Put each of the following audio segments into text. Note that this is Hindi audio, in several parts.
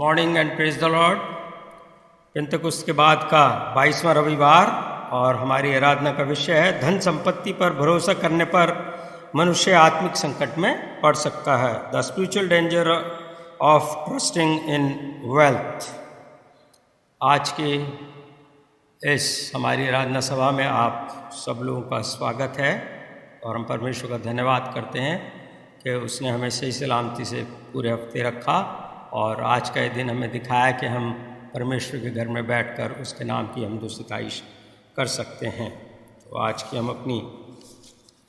Morning and praise the Lord. पेंतकुस्त के बाद का 22वां रविवार और हमारी आराधना का विषय है धन संपत्ति पर भरोसा करने पर मनुष्य आत्मिक संकट में पड़ सकता है। The spiritual danger of trusting in wealth. आज के इस हमारी आराधना सभा में आप सब लोगों का स्वागत है और हम परमेश्वर का धन्यवाद करते हैं कि उसने हमें सही सलामती से पूरे हफ्ते रखा और आज का ये दिन हमें दिखाया कि हम परमेश्वर के घर में बैठकर उसके नाम की हमदो सिताइश कर सकते हैं। तो आज की हम अपनी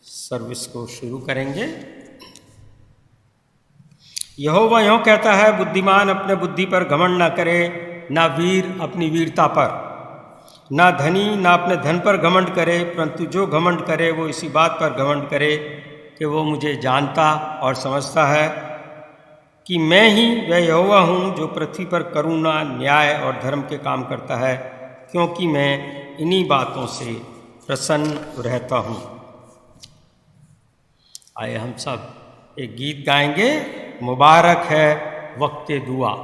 सर्विस को शुरू करेंगे। यहोवा यों कहता है, बुद्धिमान अपने बुद्धि पर घमंड न करे, ना वीर अपनी वीरता पर, ना धनी ना अपने धन पर घमंड करे, परंतु जो घमंड करे वो इसी बात पर घमंड करे कि वो मुझे जानता और समझता है कि मैं ही वह यहोवा हूँ जो पृथ्वी पर करुणा, न्याय और धर्म के काम करता है, क्योंकि मैं इन्हीं बातों से प्रसन्न रहता हूँ। आइए हम सब एक गीत गाएंगे, मुबारक है वक्ते दुआ।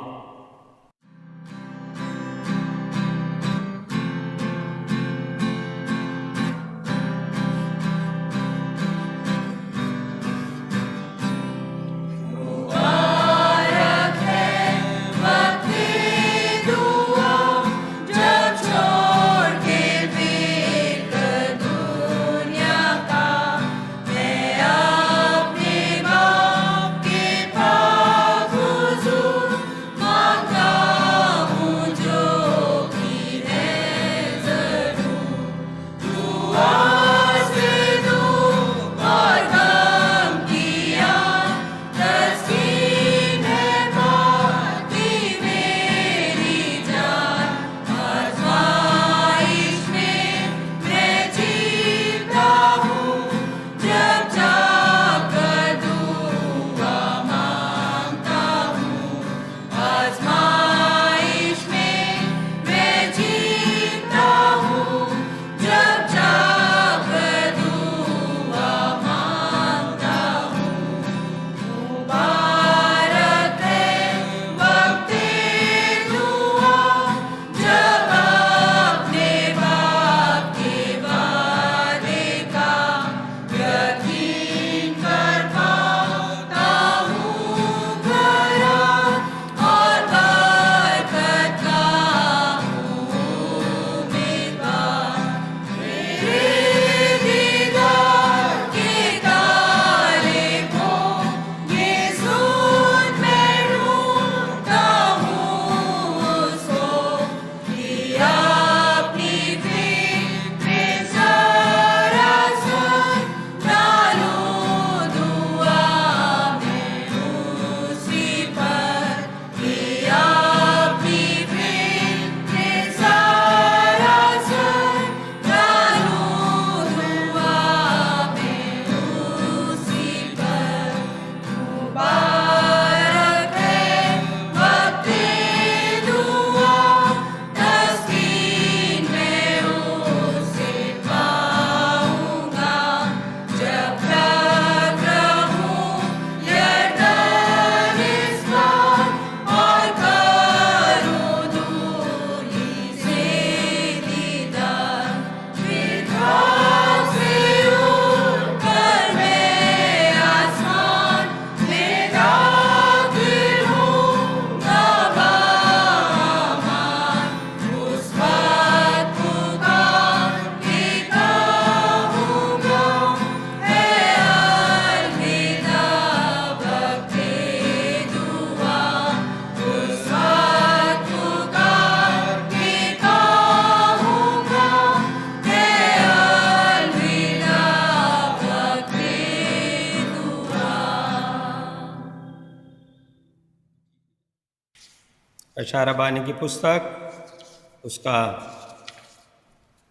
इशारा बानी की पुस्तक उसका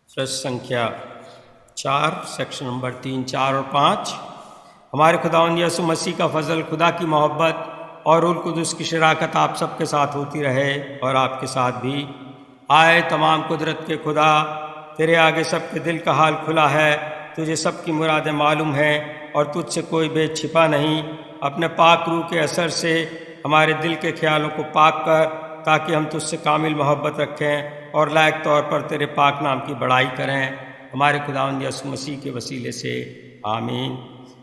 पृष्ठ संख्या 4 सेक्शन नंबर 3, 4 और 5। हमारे खुदावंद यीशु मसीह का फजल, खुदा की मोहब्बत और रूह कुदुस की शराकत आप सबके साथ होती रहे और आपके साथ भी। आए तमाम कुदरत के खुदा, तेरे आगे सबके दिल का हाल खुला है, तुझे सबकी मुरादें मालूम हैं और तुझसे कोई भेद छिपा नहीं। अपने पाक रूह के असर से हमारे दिल के ख्यालों को पाक कर ताकि हम तुझसे कामिल मोहब्बत रखें और लायक तौर पर तेरे पाक नाम की बड़ाई करें। हमारे खुदावंद यीशु मसीह के वसीले से आमीन।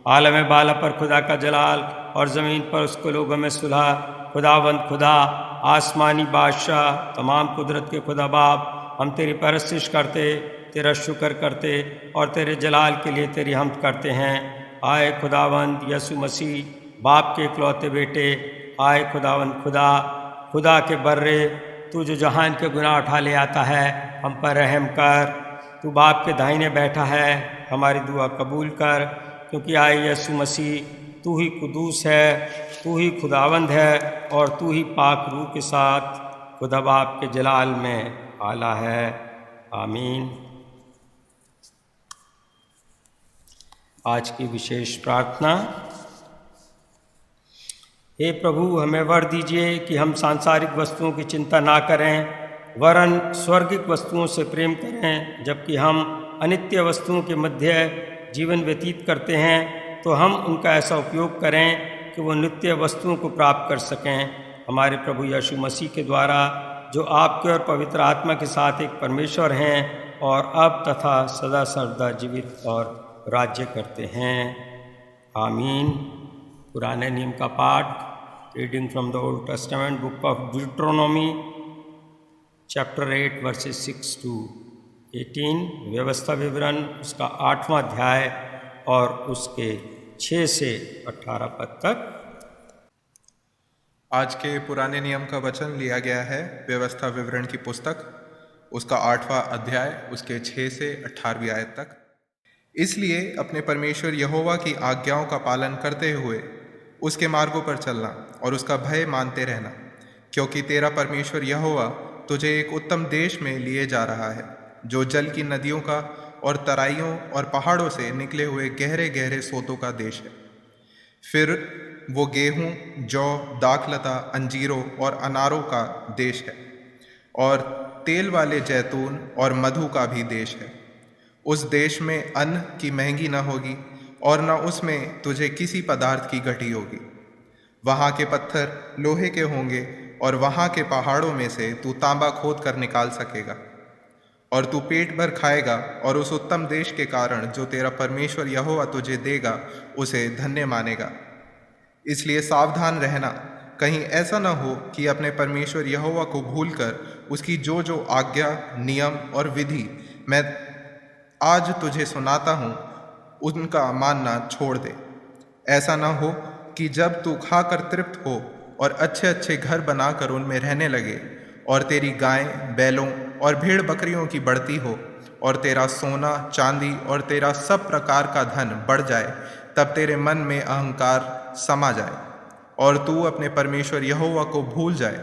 आलम बाला पर खुदा का जलाल और ज़मीन पर उसके लोगों में सुलह। खुदावंद खुदा, आसमानी बादशाह, तमाम कुदरत के खुदा बाप, हम तेरी परस्तिश करते, तेरा शुक्र करते और तेरे जलाल के लिए तेरी हम्द करते हैं। आए खुदावंद यीशु मसीह, बाप के इकलौते बेटे, आए खुदावंद खुदा, खुदा के बर्रे, तू जो जहान के गुनाह उठा ले आता है, हम पर रहम कर। तू बाप के दाहिने बैठा है, हमारी दुआ कबूल कर, क्योंकि आए यीशु मसीह, तू ही कुदूस है, तू ही खुदावंद है और तू ही पाक रूह के साथ खुदा बाप के जलाल में आला है। आमीन। आज की विशेष प्रार्थना। हे प्रभु, हमें वर दीजिए कि हम सांसारिक वस्तुओं की चिंता ना करें, वरन स्वर्गिक वस्तुओं से प्रेम करें। जबकि हम अनित्य वस्तुओं के मध्य जीवन व्यतीत करते हैं, तो हम उनका ऐसा उपयोग करें कि वो नित्य वस्तुओं को प्राप्त कर सकें। हमारे प्रभु यीशु मसीह के द्वारा, जो आपके और पवित्र आत्मा के साथ एक परमेश्वर हैं और अब तथा सदा सर्वदा जीवित और राज्य करते हैं। आमीन। पुराने नियम का पाठ। Reading from the Old Testament, book of Deuteronomy, chapter 8 verses 6 to 18। व्यवस्था विवरण उसका 8वां अध्याय और उसके 6 से 18 पद तक। आज के पुराने नियम का वचन लिया गया है व्यवस्था विवरण की पुस्तक, उसका 8वां अध्याय, उसके 6 से 18वीं आयत तक। इसलिए अपने परमेश्वर यहोवा की आज्ञाओं का पालन करते हुए उसके मार्गों पर चलना और उसका भय मानते रहना, क्योंकि तेरा परमेश्वर यहोवा तुझे एक उत्तम देश में लिए जा रहा है, जो जल की नदियों का और तराइयों और पहाड़ों से निकले हुए गहरे गहरे सोतों का देश है। फिर वो गेहूं, जौ, दाखलता, अंजीरों और अनारों का देश है, और तेल वाले जैतून और मधु का भी देश है। उस देश में अन्न की महंगी न होगी और न उसमें तुझे किसी पदार्थ की घटी होगी। वहाँ के पत्थर लोहे के होंगे और वहाँ के पहाड़ों में से तू तांबा खोद कर निकाल सकेगा, और तू पेट भर खाएगा और उस उत्तम देश के कारण जो तेरा परमेश्वर यहोवा तुझे देगा उसे धन्य मानेगा। इसलिए सावधान रहना, कहीं ऐसा न हो कि अपने परमेश्वर यहोवा को भूलकर उसकी जो जो आज्ञा, नियम और विधि मैं आज तुझे सुनाता हूँ उनका मानना छोड़ दे। ऐसा न हो कि जब तू खाकर तृप्त हो और अच्छे अच्छे घर बनाकर उनमें रहने लगे, और तेरी गायें, बैलों और भेड़ बकरियों की बढ़ती हो, और तेरा सोना, चांदी और तेरा सब प्रकार का धन बढ़ जाए, तब तेरे मन में अहंकार समा जाए और तू अपने परमेश्वर यहोवा को भूल जाए,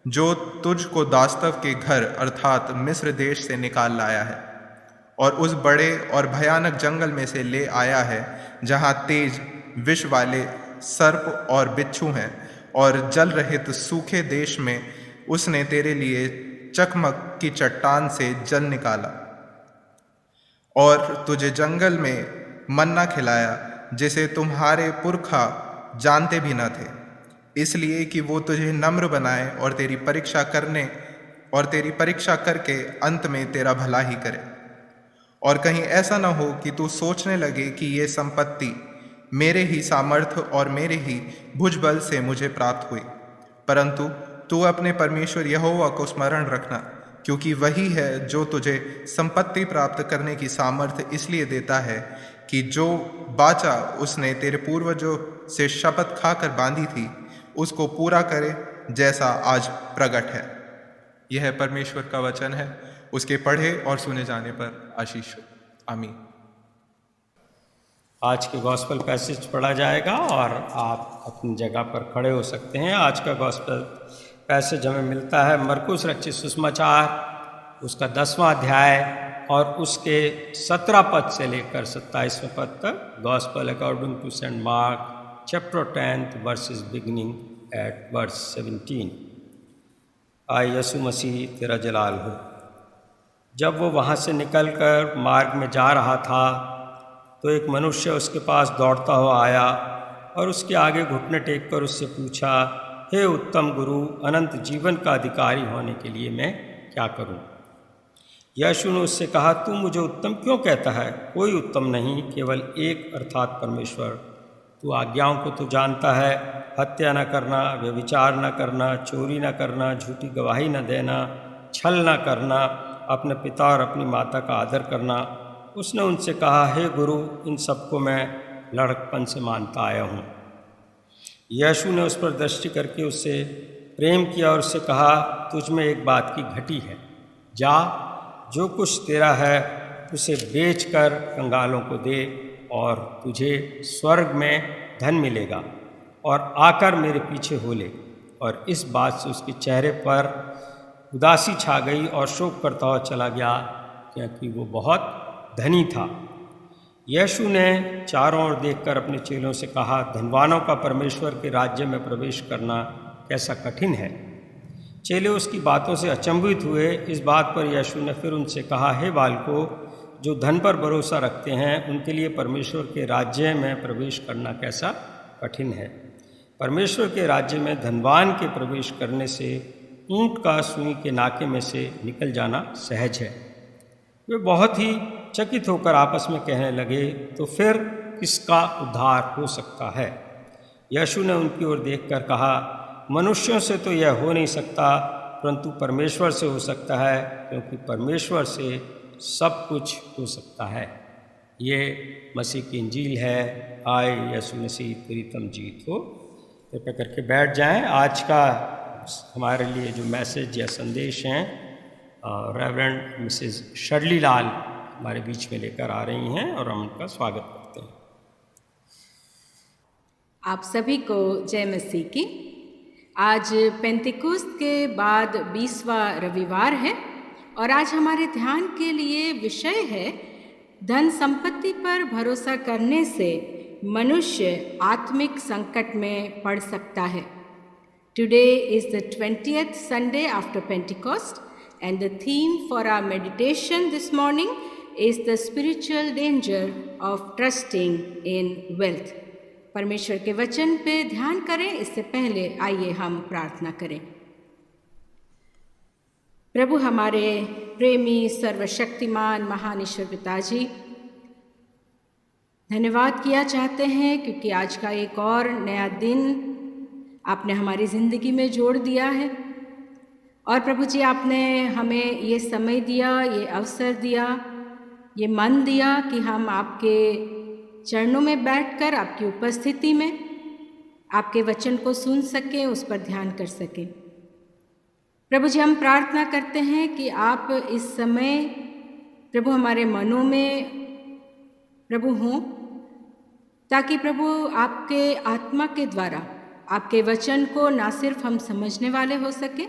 जो तुझको दास्तव के घर अर्थात मिस्र देश से निकाल लाया है, और उस बड़े और भयानक जंगल में से ले आया है, जहाँ तेज विष वाले सर्प और बिच्छू हैं, और जल रहित सूखे देश में उसने तेरे लिए चकमक की चट्टान से जल निकाला, और तुझे जंगल में मन्ना खिलाया, जिसे तुम्हारे पुरखा जानते भी न थे, इसलिए कि वो तुझे नम्र बनाए और तेरी परीक्षा करके अंत में तेरा भला ही करे। और कहीं ऐसा न हो कि तू सोचने लगे कि ये संपत्ति मेरे ही सामर्थ्य और मेरे ही भुजबल से मुझे प्राप्त हुई, परंतु तू अपने परमेश्वर यहोवा को स्मरण रखना, क्योंकि वही है जो तुझे संपत्ति प्राप्त करने की सामर्थ्य इसलिए देता है कि जो बाचा उसने तेरे पूर्वजों से शपथ खाकर बांधी थी, उसको पूरा करे, जैसा आज प्रकट है। यह परमेश्वर का वचन है, उसके पढ़े और सुने जाने पर आशीष हो। आमीन। आज के गॉस्पेल पैसेज पढ़ा जाएगा और आप अपनी जगह पर खड़े हो सकते हैं। आज का गॉस्पेल पैसेज हमें मिलता है मरकुस रचित सुसमाचार, उसका 10वां अध्याय और उसके 17 पद से लेकर 27वें पद तक। Gospel according to Saint Mark chapter 10 verses beginning at verse 17। आए यीशु मसीह तेरा जलाल हो। जब वो वहाँ से निकलकर मार्ग में जा रहा था तो एक मनुष्य उसके पास दौड़ता हुआ आया और उसके आगे घुटने टेक कर उससे पूछा, हे उत्तम गुरु, अनंत जीवन का अधिकारी होने के लिए मैं क्या करूं? यीशु ने उससे कहा, तू मुझे उत्तम क्यों कहता है? कोई उत्तम नहीं, केवल एक, अर्थात परमेश्वर। तू आज्ञाओं को तो जानता है, हत्या न करना, व्यभिचार न करना, चोरी न करना, झूठी गवाही न देना, छल न करना, अपने पिता और अपनी माता का आदर करना। उसने उनसे कहा, हे गुरु, इन सबको मैं लड़कपन से मानता आया हूँ। यीशु ने उस पर दृष्टि करके उससे प्रेम किया और उससे कहा, तुझ में एक बात की घटी है। जा, जो कुछ तेरा है उसे बेचकर कंगालों को दे और तुझे स्वर्ग में धन मिलेगा, और आकर मेरे पीछे हो ले। और इस बात से उसके चेहरे पर उदासी छा गई और शोक करता हुआ चला गया, क्योंकि वो बहुत धनी था। यीशु ने चारों ओर देखकर अपने चेलों से कहा, धनवानों का परमेश्वर के राज्य में प्रवेश करना कैसा कठिन है। चेले उसकी बातों से अचंभित हुए। इस बात पर यीशु ने फिर उनसे कहा, हे बालकों, जो धन पर भरोसा रखते हैं उनके लिए परमेश्वर के राज्य में प्रवेश करना कैसा कठिन है। परमेश्वर के राज्य में धनवान के प्रवेश करने से ऊंट का सुई के नाके में से निकल जाना सहज है। वे बहुत ही चकित होकर आपस में कहने लगे, तो फिर किसका उद्धार हो सकता है? यीशु ने उनकी ओर देखकर कहा, मनुष्यों से तो यह हो नहीं सकता, परंतु परमेश्वर से हो सकता है, क्योंकि परमेश्वर से सब कुछ हो सकता है। ये मसीह की इंजील है। आए यीशु मसीह तेरी तम जीत हो। कृपया करके बैठ जाएं। आज का हमारे लिए जो मैसेज या संदेश हैं रेवरेंड मिसेस शर्ली लाल हमारे बीच में लेकर आ रही हैं और हम उनका स्वागत करते हैं। आप सभी को जय मसीह की। आज पेंतिकुस्त के बाद 20वां रविवार है और आज हमारे ध्यान के लिए विषय है धन संपत्ति पर भरोसा करने से मनुष्य आत्मिक संकट में पड़ सकता है। Today is the 20th Sunday after Pentecost and the theme for our meditation this morning is the spiritual danger of trusting in wealth. परमेश्वर के वचन पे ध्यान करें। इससे पहले आइए हम प्रार्थना करें। प्रभु हमारे प्रेमी सर्वशक्तिमान महान ईश्वर पिताजी, धन्यवाद किया चाहते हैं क्योंकि आज का एक और नया दिन आपने हमारी ज़िंदगी में जोड़ दिया है। और प्रभु जी, आपने हमें ये समय दिया, ये अवसर दिया, ये मन दिया कि हम आपके चरणों में बैठकर आपकी उपस्थिति में आपके वचन को सुन सकें, उस पर ध्यान कर सकें। प्रभु जी, हम प्रार्थना करते हैं कि आप इस समय प्रभु हमारे मनों में प्रभु हों, ताकि प्रभु आपके आत्मा के द्वारा आपके वचन को ना सिर्फ हम समझने वाले हो सकें,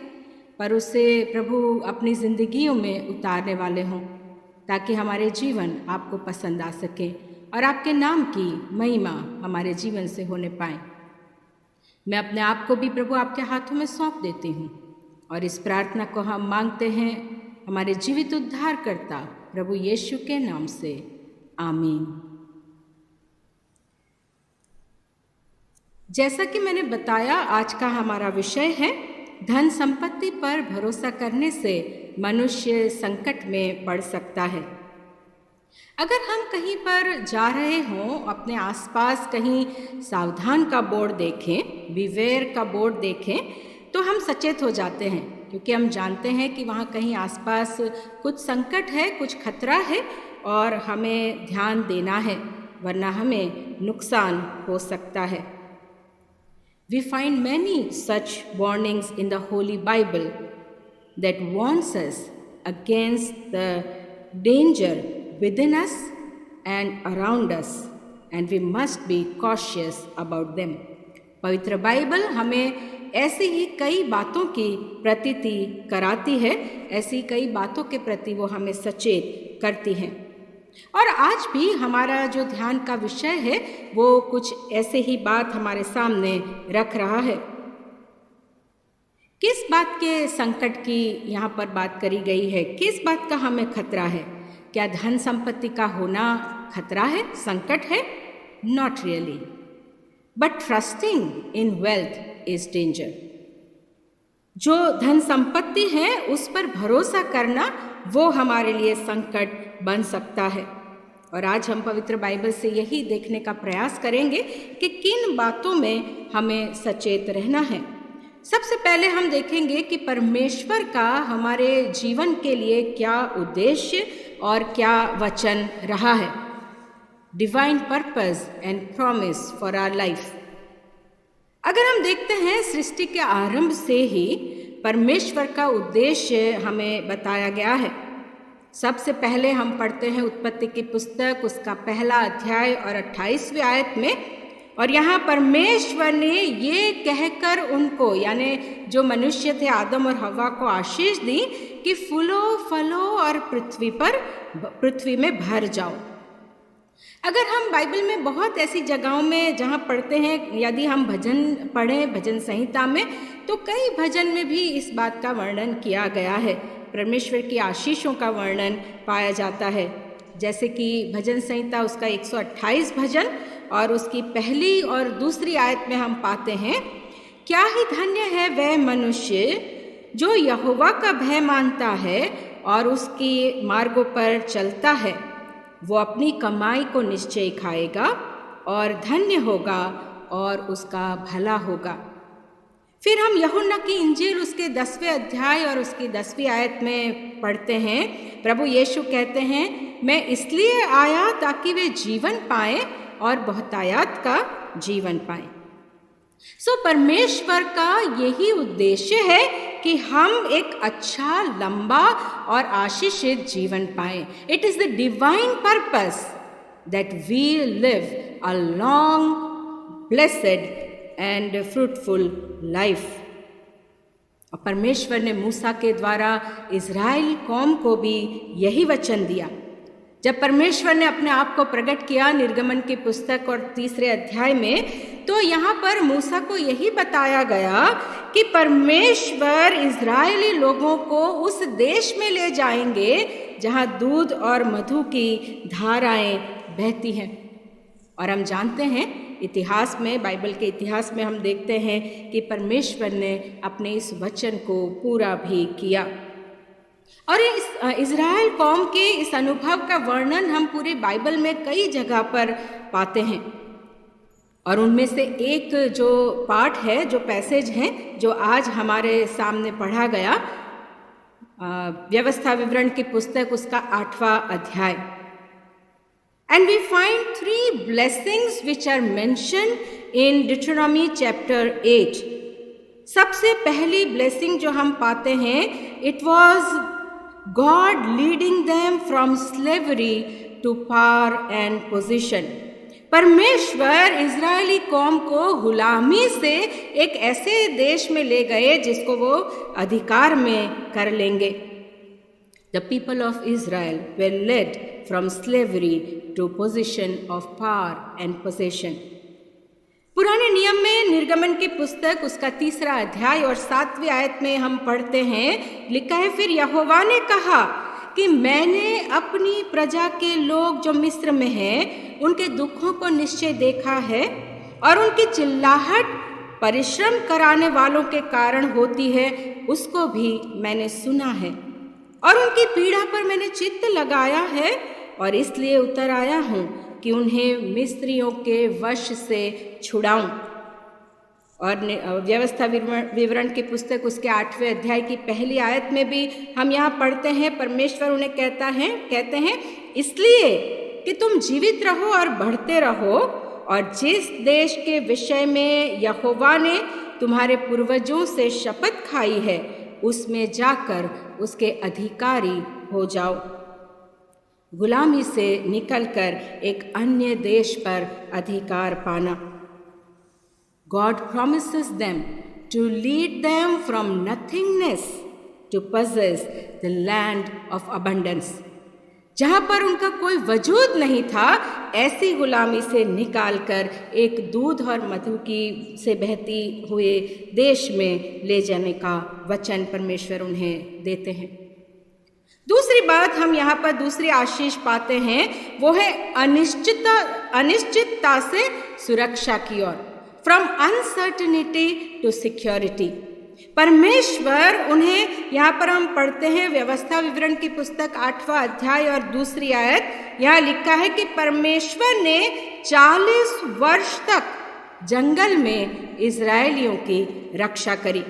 पर उसे प्रभु अपनी ज़िंदगियों में उतारने वाले हों, ताकि हमारे जीवन आपको पसंद आ सके और आपके नाम की महिमा हमारे जीवन से होने पाए। मैं अपने आप को भी प्रभु आपके हाथों में सौंप देती हूँ और इस प्रार्थना को हम मांगते हैं हमारे जीवित उद्धारकर्ता प्रभु यीशु के नाम से, आमीन। जैसा कि मैंने बताया, आज का हमारा विषय है धन संपत्ति पर भरोसा करने से मनुष्य संकट में पड़ सकता है। अगर हम कहीं पर जा रहे हों, अपने आसपास कहीं सावधान का बोर्ड देखें, बिवेयर का बोर्ड देखें, तो हम सचेत हो जाते हैं, क्योंकि हम जानते हैं कि वहाँ कहीं आसपास कुछ संकट है, कुछ खतरा है और हमें ध्यान देना है, वरना हमें नुकसान हो सकता है। We find many such warnings in the Holy Bible that warns us against the danger within us and around us, and we must be cautious about them. पवित्र बाइबल हमें ऐसी ही कई बातों की प्रतीति कराती है, ऐसी कई बातों के प्रति वो हमें सचेत करती हैं। और आज भी हमारा जो ध्यान का विषय है वो कुछ ऐसे ही बात हमारे सामने रख रहा है। किस बात के संकट की यहाँ पर बात करी गई है? किस बात का हमें खतरा है? क्या धन संपत्ति का होना खतरा है, संकट है? Not really, but trusting in wealth is danger. जो धन संपत्ति है उस पर भरोसा करना वो हमारे लिए संकट बन सकता है। और आज हम पवित्र बाइबल से यही देखने का प्रयास करेंगे कि किन बातों में हमें सचेत रहना है। सबसे पहले हम देखेंगे कि परमेश्वर का हमारे जीवन के लिए क्या उद्देश्य और क्या वचन रहा है। Divine purpose and promise for our life. अगर हम देखते हैं सृष्टि के आरंभ से ही परमेश्वर का उद्देश्य हमें बताया गया है। सबसे पहले हम पढ़ते हैं उत्पत्ति की पुस्तक, उसका पहला अध्याय और 28वीं आयत में, और यहाँ परमेश्वर ने ये कहकर उनको, यानी जो मनुष्य थे आदम और हव्वा को आशीष दी कि फूलो फलो और पृथ्वी में भर जाओ। अगर हम बाइबल में बहुत ऐसी जगहों में जहाँ पढ़ते हैं, यदि हम भजन पढ़ें भजन संहिता में, तो कई भजन में भी इस बात का वर्णन किया गया है। परमेश्वर की आशीषों का वर्णन पाया जाता है। जैसे कि भजन संहिता उसका 128 भजन और उसकी पहली और दूसरी आयत में हम पाते हैं, क्या ही धन्य है वह मनुष्य जो यहोवा का भय मानता है और उसकी मार्गों पर चलता है। वो अपनी कमाई को निश्चय खाएगा और धन्य होगा और उसका भला होगा। फिर हम यूहन्ना की इंजील उसके 10वें अध्याय और उसकी 10वीं आयत में पढ़ते हैं, प्रभु यीशु कहते हैं, मैं इसलिए आया ताकि वे जीवन पाएं और बहुतायत का जीवन पाएं। परमेश्वर का यही उद्देश्य है कि हम एक अच्छा, लंबा और आशीषित जीवन पाएं। It is the divine purpose that we live a long, blessed and fruitful life. और परमेश्वर ने मूसा के द्वारा इज़राइल कौम को भी यही वचन दिया। जब परमेश्वर ने अपने आप को प्रकट किया निर्गमन की पुस्तक और 3रे अध्याय में, तो यहाँ पर मूसा को यही बताया गया कि परमेश्वर इज़राइली लोगों को उस देश में ले जाएंगे जहाँ दूध और मधु की धाराएं बहती हैं। और हम जानते हैं इतिहास में, बाइबल के इतिहास में हम देखते हैं कि परमेश्वर ने अपने इस वचन को पूरा भी किया। और इस इज़राइल कौम के इस अनुभव का वर्णन हम पूरे बाइबल में कई जगह पर पाते हैं। और उनमें से एक जो पाठ है, जो पैसेज हैं, जो आज हमारे सामने पढ़ा गया, व्यवस्था विवरण की पुस्तक उसका 8वां अध्याय। And we find 3 blessings which are mentioned in Deuteronomy chapter 8. सबसे पहली blessing जो हम पाते हैं, it was God leading them from slavery to power and position. परमेश्वर इज़राइली कौम को गुलामी से एक ऐसे देश में ले गए जिसको वो अधिकार में कर लेंगे। The people of Israel were led from slavery to position of power and possession. पुराने नियम में निर्गमन की पुस्तक उसका 3रा अध्याय और 7वीं आयत में हम पढ़ते हैं, लिखा है, फिर यहोवा ने कहा कि मैंने अपनी प्रजा के लोग जो मिस्र में हैं उनके दुखों को निश्चय देखा है और उनकी चिल्लाहट परिश्रम कराने वालों के कारण होती है, उसको भी मैंने सुना है। और उनकी पीड़ा पर मैंने चित्त लगाया है और इसलिए उतर आया हूँ कि उन्हें मिस्रियों के वश से छुड़ाऊं। और व्यवस्था विवरण की पुस्तक उसके 8वें अध्याय की पहली आयत में भी हम यहाँ पढ़ते हैं, परमेश्वर उन्हें कहते हैं इसलिए कि तुम जीवित रहो और बढ़ते रहो और जिस देश के विषय में यहोवा ने तुम्हारे पूर्वजों से शपथ खाई है उसमें जाकर उसके अधिकारी हो जाओ। गुलामी से निकलकर एक अन्य देश पर अधिकार पाना। God promises them to lead them from nothingness to possess the land of abundance. जहाँ पर उनका कोई वजूद नहीं था, ऐसी गुलामी से निकालकर एक दूध और मधु की से बहती हुए देश में ले जाने का वचन परमेश्वर उन्हें देते हैं। दूसरी बात हम यहाँ पर दूसरी आशीष पाते हैं, वो है अनिश्चितता से सुरक्षा की ओर, फ्रॉम अनसर्टेनिटी टू सिक्योरिटी। परमेश्वर उन्हें, यहाँ पर हम पढ़ते हैं व्यवस्था विवरण की पुस्तक 8वां अध्याय और 2 आयत, यहाँ लिखा है कि परमेश्वर ने 40 वर्ष तक जंगल में इजरायलियों की रक्षा करी।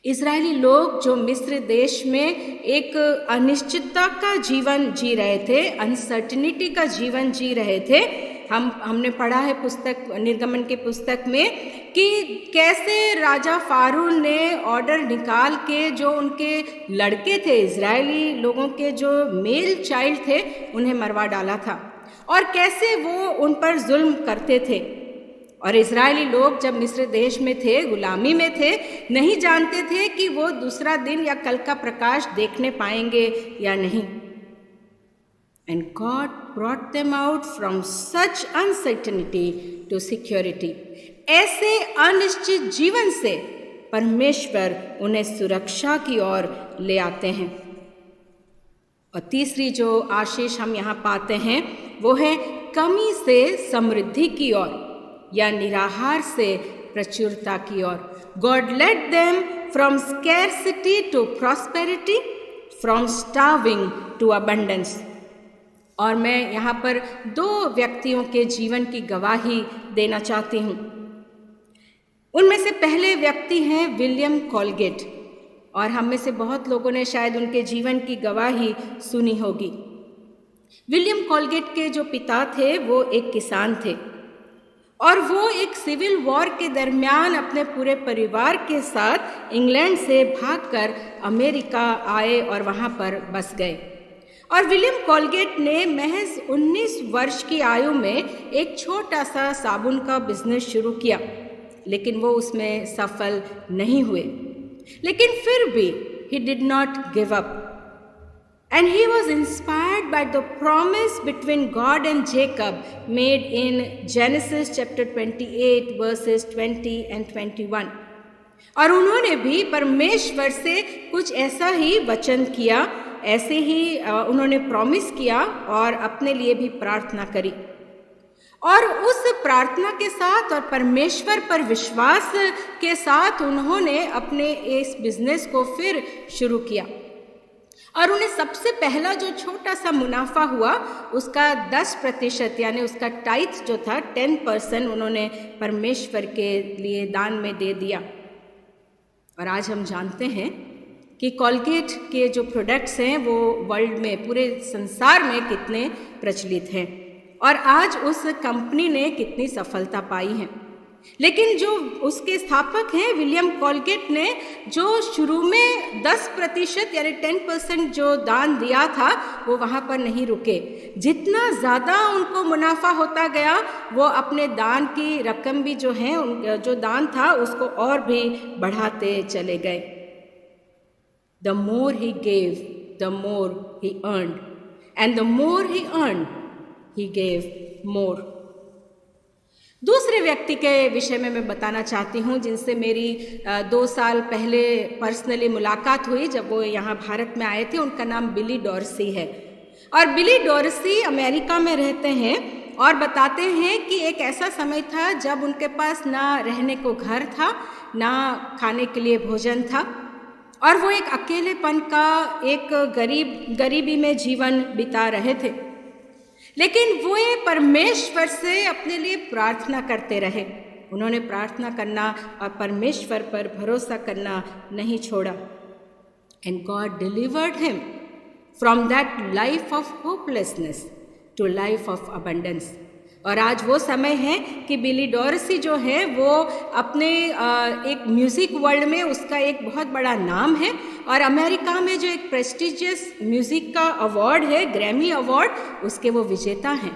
इजरायली लोग जो मिस्र देश में एक अनिश्चितता का जीवन जी रहे थे, अनसर्टिनिटी का जीवन जी रहे थे, हमने पढ़ा है पुस्तक निर्गमन की पुस्तक में कि कैसे राजा फारून ने ऑर्डर निकाल के जो उनके लड़के थे, इजरायली लोगों के जो मेल चाइल्ड थे, उन्हें मरवा डाला था और कैसे वो उन पर जुल्म करते थे। और इजरायली लोग जब मिस्र देश में थे, गुलामी में थे, नहीं जानते थे कि वो दूसरा दिन या कल का प्रकाश देखने पाएंगे या नहीं। And God brought them out from such uncertainty to security. ऐसे अनिश्चित जीवन से परमेश्वर उन्हें सुरक्षा की ओर ले आते हैं। और तीसरी जो आशीष हम यहाँ पाते हैं वो है कमी से समृद्धि की ओर या निराहार से प्रचुरता की ओर। God led them from scarcity to prosperity, from starving to abundance. और मैं यहाँ पर 2 व्यक्तियों के जीवन की गवाही देना चाहती हूँ। उनमें से पहले व्यक्ति हैं विलियम कोलगेट, और हम में से बहुत लोगों ने शायद उनके जीवन की गवाही सुनी होगी। विलियम कोलगेट के जो पिता थे वो एक किसान थे और वो एक सिविल वॉर के दरमियान अपने पूरे परिवार के साथ इंग्लैंड से भागकर अमेरिका आए और वहाँ पर बस गए। और विलियम कोलगेट ने महज 19 वर्ष की आयु में एक छोटा सा साबुन का बिजनेस शुरू किया, लेकिन वो उसमें सफल नहीं हुए। लेकिन फिर भी he did not give up, and he was inspired by the promise between God and Jacob made in Genesis chapter 28 verses 20 and 21. और उन्होंने भी परमेश्वर से कुछ ऐसा ही वचन किया, ऐसे ही उन्होंने प्रॉमिस किया और अपने लिए भी प्रार्थना करी। और उस प्रार्थना के साथ और परमेश्वर पर विश्वास के साथ उन्होंने अपने इस बिजनेस को फिर शुरू किया। और उन्हें सबसे पहला जो छोटा सा मुनाफा हुआ उसका 10% यानी उसका टाइथ जो था 10% उन्होंने परमेश्वर के लिए दान में दे दिया। और आज हम जानते हैं कि कोलगेट के जो प्रोडक्ट्स हैं वो वर्ल्ड में, पूरे संसार में कितने प्रचलित हैं और आज उस कंपनी ने कितनी सफलता पाई है। लेकिन जो उसके स्थापक हैं विलियम कोलगेट ने जो शुरू में 10% यानी 10% जो दान दिया था वो वहाँ पर नहीं रुके। जितना ज़्यादा उनको मुनाफा होता गया वो अपने दान की रकम भी जो है, जो दान था उसको और भी बढ़ाते चले गए। The more he gave, the more he earned, and the more he earned, he gave more. दूसरे व्यक्ति के विषय में मैं बताना चाहती हूँ जिनसे मेरी 2 साल पहले पर्सनली मुलाकात हुई जब वो यहाँ भारत में आए थे। उनका नाम बिली डॉर्सी है और बिली डॉर्सी अमेरिका में रहते हैं और बताते हैं कि एक ऐसा समय था जब उनके पास ना रहने को घर था, ना खाने के लिए भोजन था और वो एक अकेलेपन का, एक गरीबी में जीवन बिता रहे थे। लेकिन वो परमेश्वर से अपने लिए प्रार्थना करते रहे। उन्होंने प्रार्थना करना और परमेश्वर पर भरोसा करना नहीं छोड़ा। And God delivered him from that life of hopelessness to life of abundance. और आज वो समय है कि बिली डॉर्सी जो है वो अपने एक म्यूज़िक वर्ल्ड में उसका एक बहुत बड़ा नाम है और अमेरिका में जो एक प्रेस्टिजियस म्यूज़िक का अवार्ड है, ग्रैमी अवार्ड, उसके वो विजेता हैं।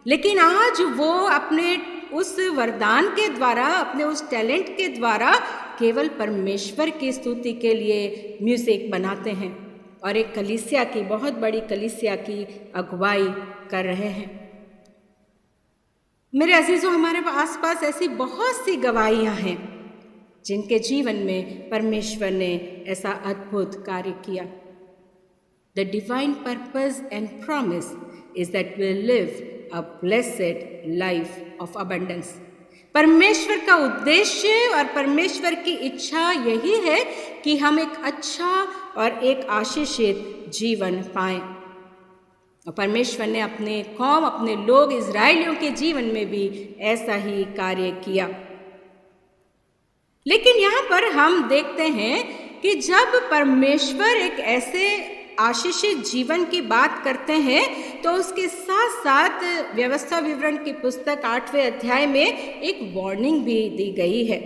लेकिन आज वो अपने उस वरदान के द्वारा, अपने उस टैलेंट के द्वारा केवल परमेश्वर की स्तुति के लिए म्यूज़िक बनाते हैं और एक कलीसिया की, बहुत बड़ी कलीसिया की अगुवाई कर रहे हैं। मेरे अजीज़ों, हमारे आसपास ऐसी बहुत सी गवाहियाँ हैं जिनके जीवन में परमेश्वर ने ऐसा अद्भुत कार्य किया। The divine purpose and promise is that we'll live a blessed life of abundance. परमेश्वर का उद्देश्य और परमेश्वर की इच्छा यही है कि हम एक अच्छा और एक आशीषित जीवन पाएं। और परमेश्वर ने अपने कौम, अपने लोग इज़राइलियों के जीवन में भी ऐसा ही कार्य किया। लेकिन यहाँ पर हम देखते हैं कि जब परमेश्वर एक ऐसे आशीषित जीवन की बात करते हैं तो उसके साथ साथ व्यवस्था विवरण की पुस्तक 8वें अध्याय में एक वार्निंग भी दी गई है।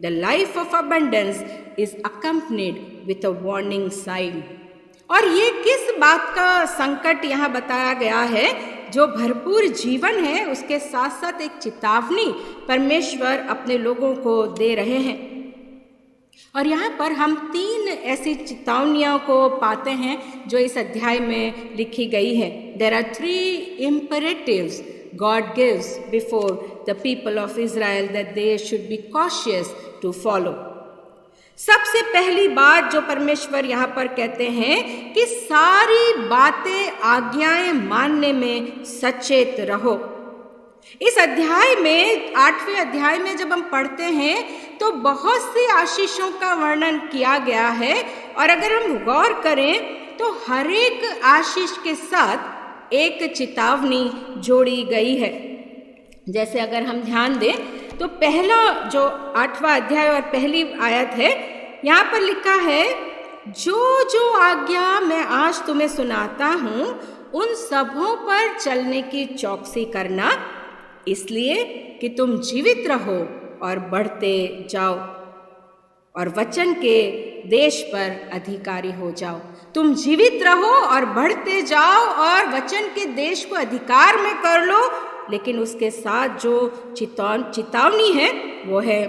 The life of abundance is accompanied with a warning sign. और ये किस बात का संकट यहाँ बताया गया है? जो भरपूर जीवन है उसके साथ साथ एक चेतावनी परमेश्वर अपने लोगों को दे रहे हैं। और यहाँ पर हम 3 ऐसी चेतावनियों को पाते हैं जो इस अध्याय में लिखी गई है। There are 3 imperatives God gives before the people of Israel that they should be cautious to follow. सबसे पहली बात जो परमेश्वर यहाँ पर कहते हैं कि सारी बातें, आज्ञाएं मानने में सचेत रहो। इस अध्याय में 8वें अध्याय में जब हम पढ़ते हैं तो बहुत सी आशीषों का वर्णन किया गया है। और अगर हम गौर करें तो हर एक आशीष के साथ एक चेतावनी जोड़ी गई है। जैसे अगर हम ध्यान दें तो पहला जो 8वां अध्याय और पहली आयत है, यहाँ पर लिखा है, जो जो आज्ञा मैं आज तुम्हें सुनाता हूँ उन सबों पर चलने की चौकसी करना, इसलिए कि तुम जीवित रहो और बढ़ते जाओ और वचन के देश पर अधिकारी हो जाओ। तुम जीवित रहो और बढ़ते जाओ और वचन के देश को अधिकार में कर लो। लेकिन उसके साथ जो चेतावनी है वो है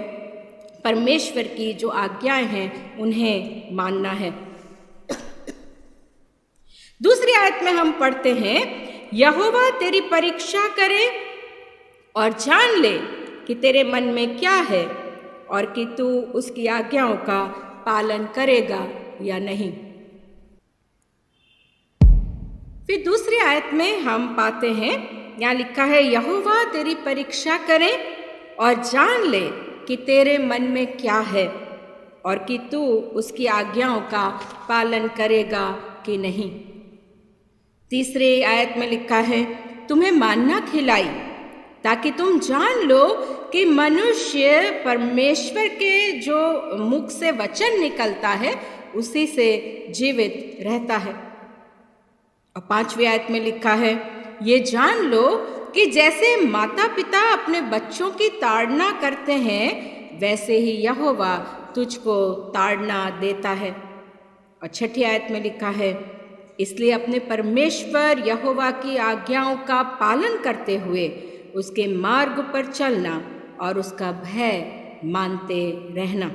परमेश्वर की जो आज्ञाएं हैं उन्हें मानना है। दूसरी आयत में हम पढ़ते हैं, यहोवा तेरी परीक्षा करे और जान ले कि तेरे मन में क्या है और कि तू उसकी आज्ञाओं का पालन करेगा या नहीं। फिर दूसरी आयत में हम पाते हैं, यहाँ लिखा है, यहोवा तेरी परीक्षा करे और जान ले कि तेरे मन में क्या है और कि तू उसकी आज्ञाओं का पालन करेगा कि नहीं। तीसरी आयत में लिखा है, तुम्हें मान्ना खिलाई ताकि तुम जान लो कि मनुष्य परमेश्वर के जो मुख से वचन निकलता है उसी से जीवित रहता है। और 5वीं आयत में लिखा है, ये जान लो कि जैसे माता पिता अपने बच्चों की ताड़ना करते हैं वैसे ही यहोवा तुझको ताड़ना देता है। और 6ठी आयत में लिखा है, इसलिए अपने परमेश्वर यहोवा की आज्ञाओं का पालन करते हुए उसके मार्ग पर चलना और उसका भय मानते रहना।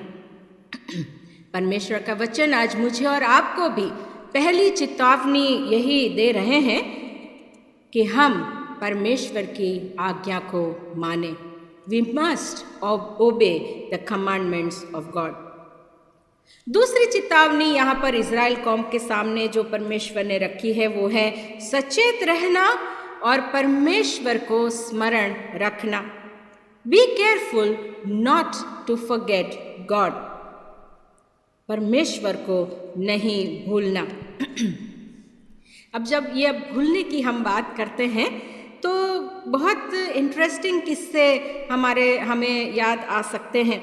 परमेश्वर का वचन आज मुझे और आपको भी पहली चेतावनी यही दे रहे हैं कि हम परमेश्वर की आज्ञा को माने। We must obey the commandments of God. दूसरी चेतावनी यहाँ पर इज़राइल कौम के सामने जो परमेश्वर ने रखी है वो है सचेत रहना और परमेश्वर को स्मरण रखना। Be careful not to forget God. परमेश्वर को नहीं भूलना। अब जब ये भूलने की हम बात करते हैं तो बहुत इंटरेस्टिंग किस्से हमें याद आ सकते हैं।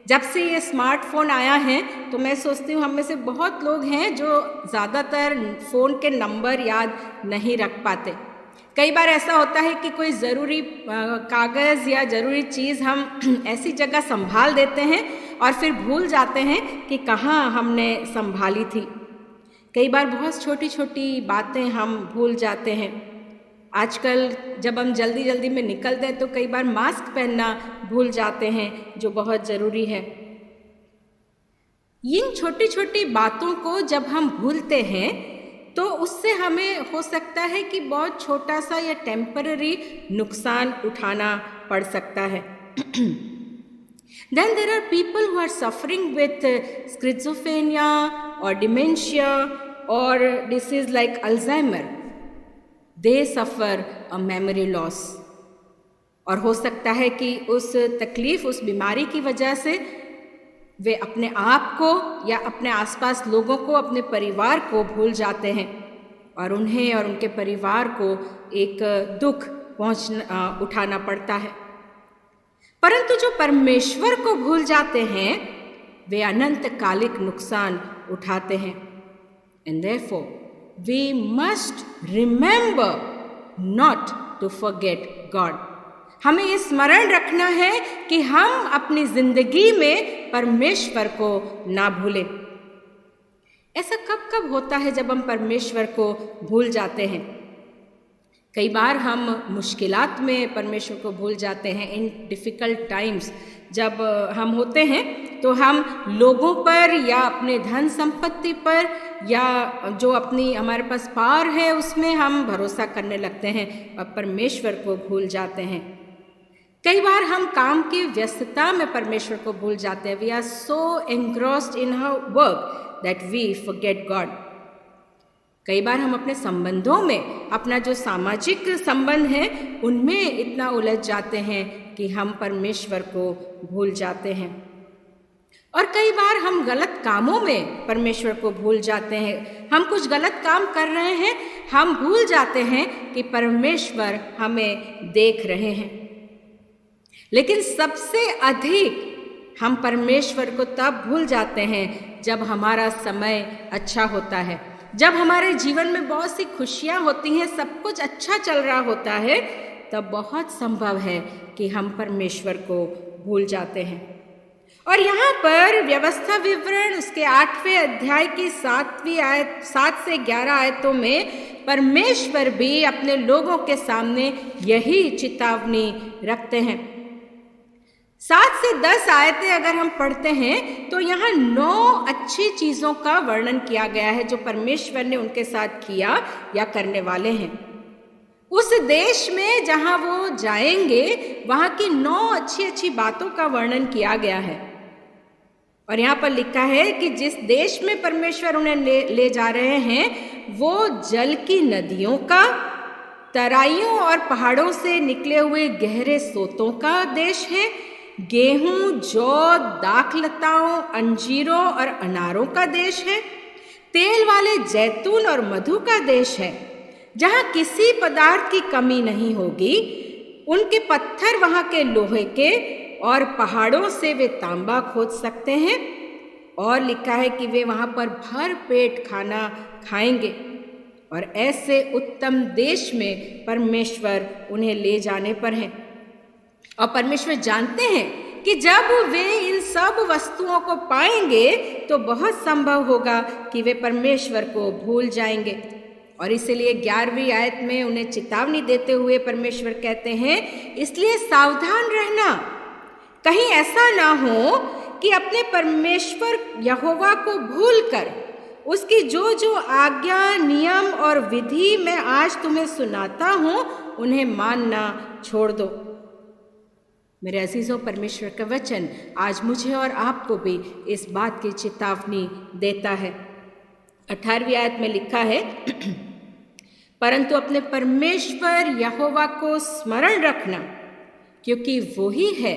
जब से ये स्मार्टफोन आया है तो मैं सोचती हूँ हम में से बहुत लोग हैं जो ज़्यादातर फ़ोन के नंबर याद नहीं रख पाते। कई बार ऐसा होता है कि कोई ज़रूरी कागज़ या ज़रूरी चीज़ हम ऐसी जगह संभाल देते हैं और फिर भूल जाते हैं कि कहाँ हमने संभाली थी। कई बार बहुत छोटी छोटी बातें हम भूल जाते हैं। आजकल जब हम जल्दी जल्दी में निकलते हैं तो कई बार मास्क पहनना भूल जाते हैं जो बहुत ज़रूरी है। इन छोटी छोटी बातों को जब हम भूलते हैं तो उससे हमें हो सकता है कि बहुत छोटा सा या टेम्पररी नुकसान उठाना पड़ सकता है। Then there are people who are suffering with schizophrenia or dementia or disease like Alzheimer. They suffer a memory loss. और हो सकता है कि उस तकलीफ, उस बीमारी की वजह से वे अपने आप को या अपने आसपास लोगों को, अपने परिवार को भूल जाते हैं और उन्हें और उनके परिवार को एक दुख उठाना पड़ता है। परंतु जो परमेश्वर को भूल जाते हैं वे अनंतकालिक नुकसान उठाते हैं। And therefore we must remember not to forget God. हमें ये स्मरण रखना है कि हम अपनी जिंदगी में परमेश्वर को ना भूलें। ऐसा कब कब होता है जब हम परमेश्वर को भूल जाते हैं? कई बार हम मुश्किलात में परमेश्वर को भूल जाते हैं। इन डिफ़िकल्ट टाइम्स जब हम होते हैं तो हम लोगों पर या अपने धन संपत्ति पर या जो अपनी हमारे पास पावर है उसमें हम भरोसा करने लगते हैं और परमेश्वर को भूल जाते हैं। कई बार हम काम की व्यस्तता में परमेश्वर को भूल जाते हैं। We are so engrossed in our work that we forget God. कई बार हम अपने संबंधों में, अपना जो सामाजिक संबंध है उनमें इतना उलझ जाते हैं कि हम परमेश्वर को भूल जाते हैं। और कई बार हम गलत कामों में परमेश्वर को भूल जाते हैं। हम कुछ गलत काम कर रहे हैं, हम भूल जाते हैं कि परमेश्वर हमें देख रहे हैं। लेकिन सबसे अधिक हम परमेश्वर को तब भूल जाते हैं जब हमारा समय अच्छा होता है, जब हमारे जीवन में बहुत सी खुशियाँ होती हैं, सब कुछ अच्छा चल रहा होता है, तब बहुत संभव है कि हम परमेश्वर को भूल जाते हैं। और यहाँ पर व्यवस्था विवरण उसके 8वें अध्याय की 7वीं आयत 7 से 11 आयतों में परमेश्वर भी अपने लोगों के सामने यही चेतावनी रखते हैं। 7 से 10 आयतें अगर हम पढ़ते हैं तो यहाँ 9 अच्छी चीज़ों का वर्णन किया गया है जो परमेश्वर ने उनके साथ किया या करने वाले हैं। उस देश में जहाँ वो जाएंगे वहाँ की 9 अच्छी बातों का वर्णन किया गया है। और यहाँ पर लिखा है कि जिस देश में परमेश्वर उन्हें ले जा रहे हैं वो जल की नदियों का, तराइयों और पहाड़ों से निकले हुए गहरे सोतों का देश है, गेहूं, जौ, दाखलताओं, अंजीरों और अनारों का देश है, तेल वाले जैतून और मधु का देश है, जहाँ किसी पदार्थ की कमी नहीं होगी। उनके पत्थर वहाँ के लोहे के और पहाड़ों से वे तांबा खोद सकते हैं। और लिखा है कि वे वहाँ पर भर पेट खाना खाएंगे। और ऐसे उत्तम देश में परमेश्वर उन्हें ले जाने पर हैं। और परमेश्वर जानते हैं कि जब वे इन सब वस्तुओं को पाएंगे तो बहुत संभव होगा कि वे परमेश्वर को भूल जाएंगे। और इसलिए 11वीं आयत में उन्हें चेतावनी देते हुए परमेश्वर कहते हैं, इसलिए सावधान रहना, कहीं ऐसा ना हो कि अपने परमेश्वर यहोवा को भूलकर उसकी जो जो आज्ञा, नियम और विधि मैं आज तुम्हें सुनाता हूँ उन्हें मानना छोड़ दो। मेरे अजीजों, परमेश्वर का वचन आज मुझे और आपको भी इस बात की चेतावनी देता है। 18वीं आयत में लिखा है, परंतु अपने परमेश्वर यहोवा को स्मरण रखना, क्योंकि वो ही है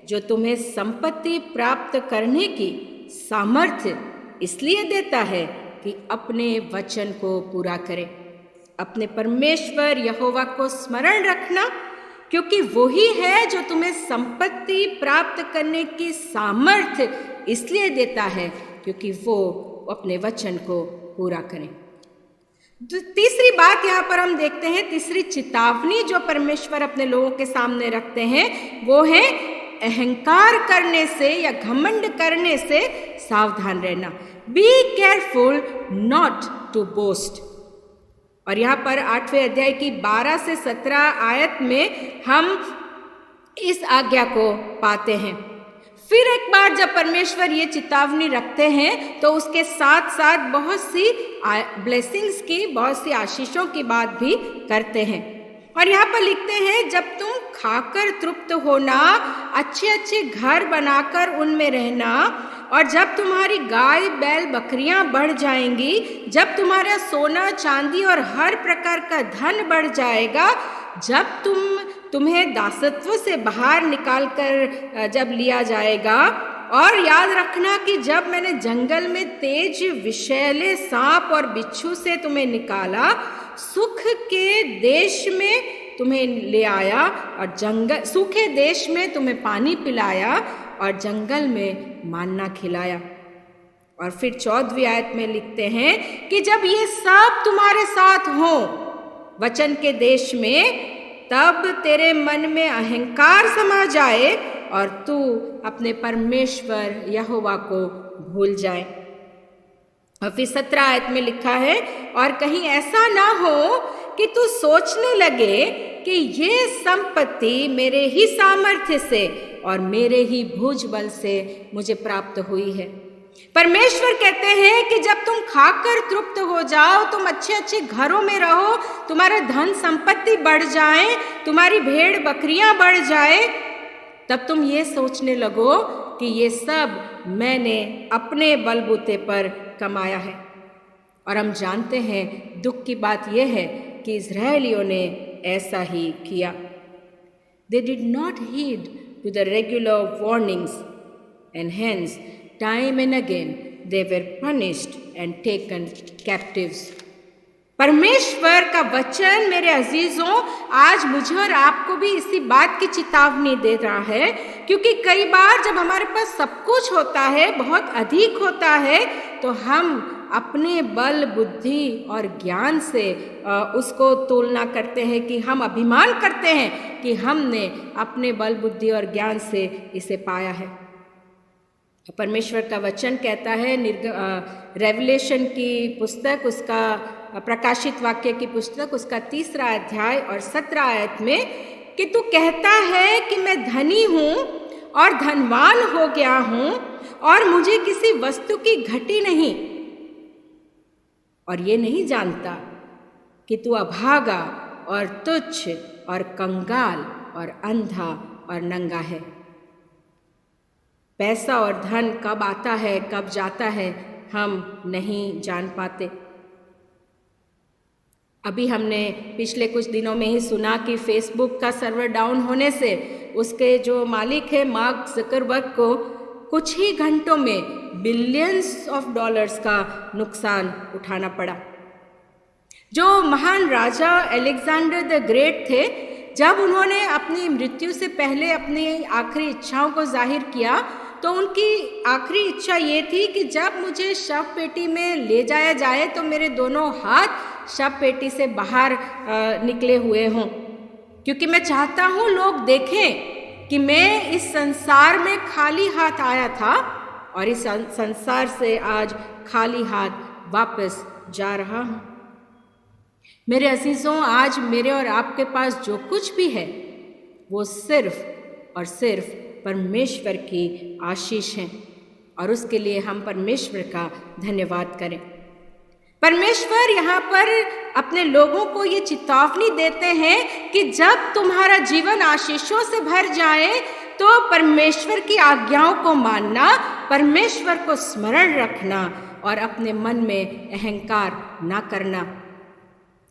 जो तुम्हें संपत्ति प्राप्त करने की सामर्थ्य इसलिए देता है कि अपने वचन को पूरा करे। अपने परमेश्वर यहोवा को स्मरण रखना, क्योंकि वो ही है जो तुम्हें संपत्ति प्राप्त करने की सामर्थ्य इसलिए देता है क्योंकि वो अपने वचन को पूरा करें। तीसरी बात यहाँ पर हम देखते हैं, तीसरी चेतावनी जो परमेश्वर अपने लोगों के सामने रखते हैं वो है अहंकार करने से या घमंड करने से सावधान रहना। Be careful not to boast. और यहाँ पर 8वें अध्याय की 12 से 17 आयत में हम इस आज्ञा को पाते हैं। फिर एक बार जब परमेश्वर ये चेतावनी रखते हैं तो उसके साथ साथ बहुत सी ब्लेसिंग्स की, बहुत सी आशीषों की बात भी करते हैं। और यहाँ पर लिखते हैं, जब तुम खाकर तृप्त होना, अच्छे अच्छे घर बनाकर उनमें रहना, और जब तुम्हारी गाय बैल बकरियां बढ़ जाएंगी, जब तुम्हारा सोना चांदी और हर प्रकार का धन बढ़ जाएगा, जब तुम्हें दासत्व से बाहर निकाल कर जब लिया जाएगा, और याद रखना कि जब मैंने जंगल में तेज विषैले सांप और बिच्छू से तुम्हें निकाला, सुख के देश में तुम्हें ले आया और सूखे देश में तुम्हें पानी पिलाया और जंगल में मान्ना खिलाया। और फिर 14वीं आयत में लिखते हैं कि जब ये सब तुम्हारे साथ हो वचन के देश में, तब तेरे मन में अहंकार समा जाए और तू अपने परमेश्वर यहोवा को भूल जाए। और फिर 17 आयत में लिखा है, और कहीं ऐसा ना हो कि तू सोचने लगे कि ये संपत्ति मेरे ही सामर्थ्य से और मेरे ही भुजबल से मुझे प्राप्त हुई है। परमेश्वर कहते हैं कि जब तुम खाकर तृप्त हो जाओ, तुम अच्छे अच्छे घरों में रहो, तुम्हारा धन संपत्ति बढ़ जाए, तुम्हारी भेड़ बकरियां बढ़ जाए, तब तुम ये सोचने लगो कि ये सब मैंने अपने बलबूते पर कमाया है। और हम जानते हैं दुख की बात यह है कि इज़राइलियों ने ऐसा ही किया। They did not heed to the regular warnings, and hence time and again they were punished and taken captives. परमेश्वर का वचन मेरे अजीजों आज मुझे और आपको भी इसी बात की चेतावनी दे रहा है, क्योंकि कई बार जब हमारे पास सब कुछ होता है, बहुत अधिक होता है, तो हम अपने बल बुद्धि और ज्ञान से उसको तुलना करते हैं कि हम अभिमान करते हैं कि हमने अपने बल बुद्धि और ज्ञान से इसे पाया है। परमेश्वर का वचन कहता है रेवलेशन की पुस्तक, उसका प्रकाशित वाक्य की पुस्तक, उसका 3 अध्याय और 17 आयत में कि तू कहता है कि मैं धनी हूँ और धनवान हो गया हूँ और मुझे किसी वस्तु की घटी नहीं, और ये नहीं जानता कि तू अभागा और तुच्छ और कंगाल और अंधा और नंगा है। पैसा और धन कब आता है कब जाता है हम नहीं जान पाते। अभी हमने पिछले कुछ दिनों में ही सुना कि फेसबुक का सर्वर डाउन होने से उसके जो मालिक है मार्क ज़करबर्ग को कुछ ही घंटों में बिलियंस ऑफ डॉलर्स का नुकसान उठाना पड़ा। जो महान राजा अलेक्जेंडर द ग्रेट थे, जब उन्होंने अपनी मृत्यु से पहले अपनी आखिरी इच्छाओं को जाहिर किया, तो उनकी आखिरी इच्छा ये थी कि जब मुझे शव पेटी में ले जाया जाए तो मेरे दोनों हाथ शव पेटी से बाहर निकले हुए हों, क्योंकि मैं चाहता हूँ लोग देखें कि मैं इस संसार में खाली हाथ आया था और इस संसार से आज खाली हाथ वापस जा रहा हूँ। मेरे अजीजों, आज मेरे और आपके पास जो कुछ भी है वो सिर्फ और सिर्फ परमेश्वर की आशीष है, और उसके लिए हम परमेश्वर का धन्यवाद करें। परमेश्वर यहाँ पर अपने लोगों को ये चेतावनी देते हैं कि जब तुम्हारा जीवन आशीषों से भर जाए तो परमेश्वर की आज्ञाओं को मानना, परमेश्वर को स्मरण रखना और अपने मन में अहंकार ना करना।